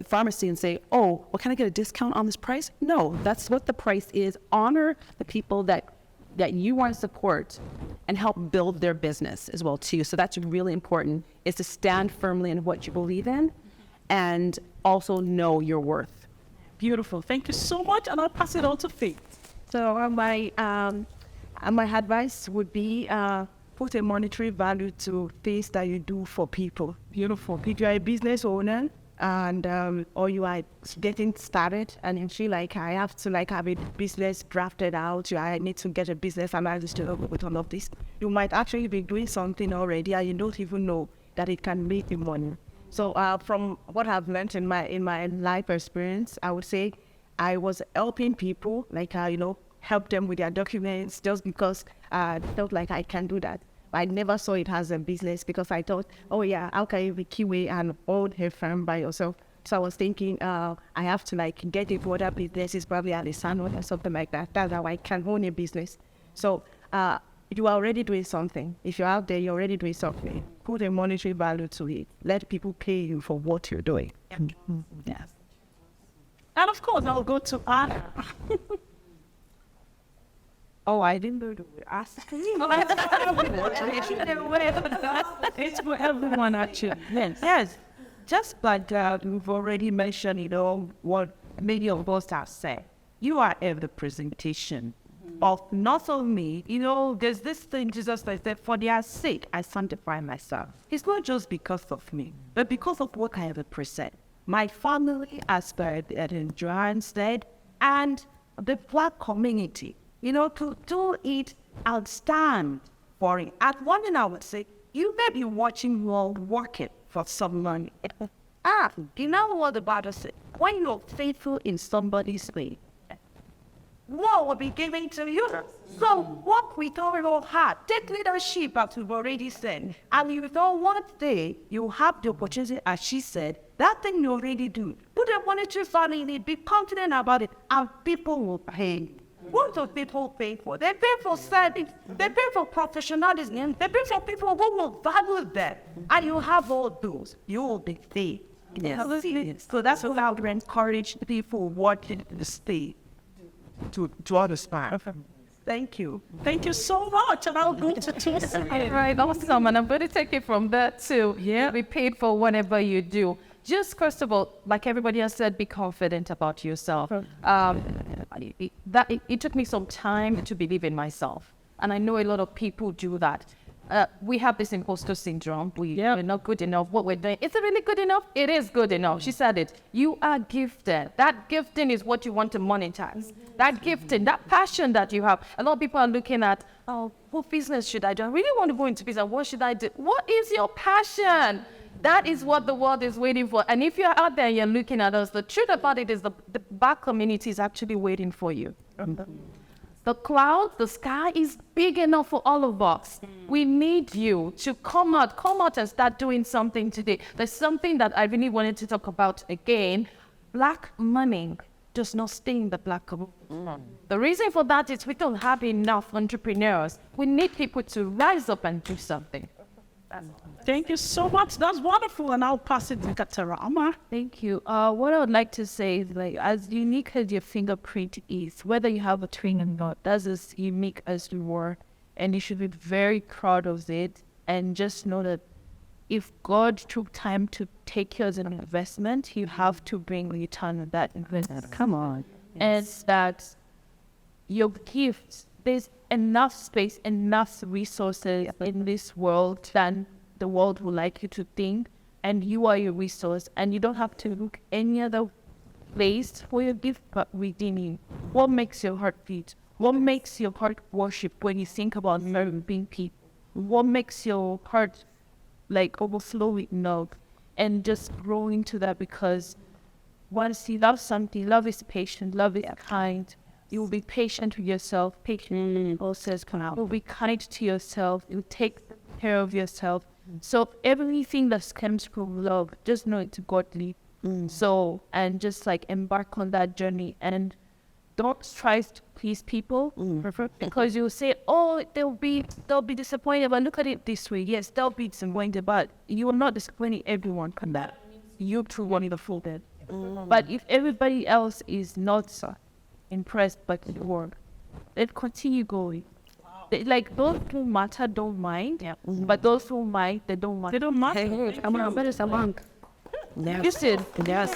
pharmacy and say, oh, well, can I get a discount on this price? No, that's what the price is. Honor the people that you want to support and help build their business as well too. So that's really important, is to stand firmly in what you believe in and also know your worth. Beautiful. Thank you so much. And I'll pass it on to Faith. So my advice would be put a monetary value to things that you do for people. Beautiful. If you're a business owner and or you are getting started and you feel like I have to like have a business drafted out, I need to get a business analyst to help with all of this, you might actually be doing something already and you don't even know that it can make you money. So from what I've learned in my life experience, I would say I was helping people, like, help them with their documents just because I felt like I can do that. I never saw it as a business because I thought, oh yeah, how can you be QA and own a firm by yourself? So I was thinking, I have to like get into other businesses, probably at the Sandwich or something like that. That's how I can own a business. So you are already doing something. If you're out there, you're already doing something. Put a monetary value to it. Let people pay you for what you're doing. Yes. And of course, I'll go to Anna. Oh, I didn't know to ask. It's for everyone, actually. Yes. Just like we've already mentioned, what many of us have said. You are a representation of not only, there's this thing Jesus said, for their sake, I sanctify myself. It's not just because of me, but because of what I represent. My family, as per Joanne said, and the Black community. To do it and stand for it. At one end, I would say, you may be watching while working for some money. You know what the Bible says? When you're faithful in somebody's way, more will be given to you. So work with all your heart. Take leadership, as we've already said. And you know one day you have the opportunity, as she said, that thing you already do. Put a monetary value in it, be confident about it, and people will pay. What do people pay for? They pay for service, they pay for professionalism, they pay for people who will value them. And you have all those, you will be paid. Yes. So that's what I would encourage people working in the state to understand. Thank you. Thank you so much. And I'll go to Tuesday. Right, awesome. And I'm going to take it from there too. Yeah. Be paid for whatever you do. Just first of all, like everybody has said, be confident about yourself. It took me some time to believe in myself. And I know a lot of people do that. We have this imposter syndrome. We're not good enough. What we're doing, is it really good enough? It is good enough. She said it. You are gifted. That gifting is what you want to monetize. That gifting, that passion that you have. A lot of people are looking at, what business should I do? I really want to go into business. What should I do? What is your passion? That is what the world is waiting for. And if you're out there and you're looking at us, the truth about it is the Black community is actually waiting for you. The cloud, the sky is big enough for all of us. We need you to come out and start doing something today. There's something that I really wanted to talk about again. Black money does not stay in the Black community. The reason for that is we don't have enough entrepreneurs. We need people to rise up and do something. Thank you so much. That's wonderful. And I'll pass it to Katarama. Thank you. What I would like to say is, like, as unique as your fingerprint is, whether you have a twin or not, that's as unique as you were. And you should be very proud of it. And just know that if God took time to take you as an investment, you have to bring return on that investment. Come on. And that your gifts, there's enough space, enough resources in this world than the world would like you to think, and you are your resource, and you don't have to look any other place for your gift but within you. What makes your heart beat? What makes your heart worship when you think about serving people? What makes your heart like overflow with love and just grow into that? Because once you love something, love is patient, love is kind. You will be patient with yourself. Patient process come out. You will be kind to yourself. You take care of yourself. So everything that comes from love, just know it's godly. So, and just like embark on that journey, and don't try to please people because you'll say, oh, they'll be disappointed. But look at it this way. Yes, they'll be disappointed, but you will not disappoint everyone on that. You too want the full dead. But if everybody else is not impressed by the work, then continue going. Like those who matter don't mind, but those who mind, they don't mind. They don't matter. You said Yes.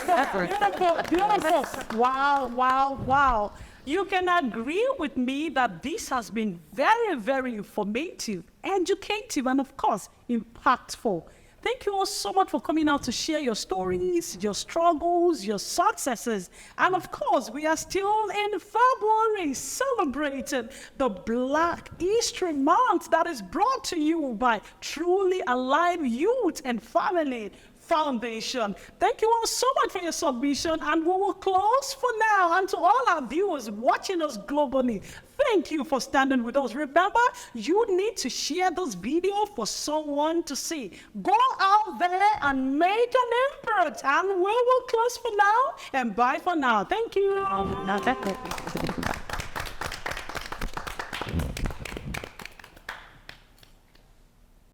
Wow. You can agree with me that this has been very, very informative, educative, and of course, impactful. Thank you all so much for coming out to share your stories, your struggles, your successes. And of course, we are still in February celebrating the Black History Month that is brought to you by Truly Alive Youth and Family Foundation. Thank you all so much for your submission, and we will close for now. And to all our viewers watching us globally, thank you for standing with us. Remember, you need to share this video for someone to see. Go out there and make an impact, and we will close for now, and bye for now. Thank you.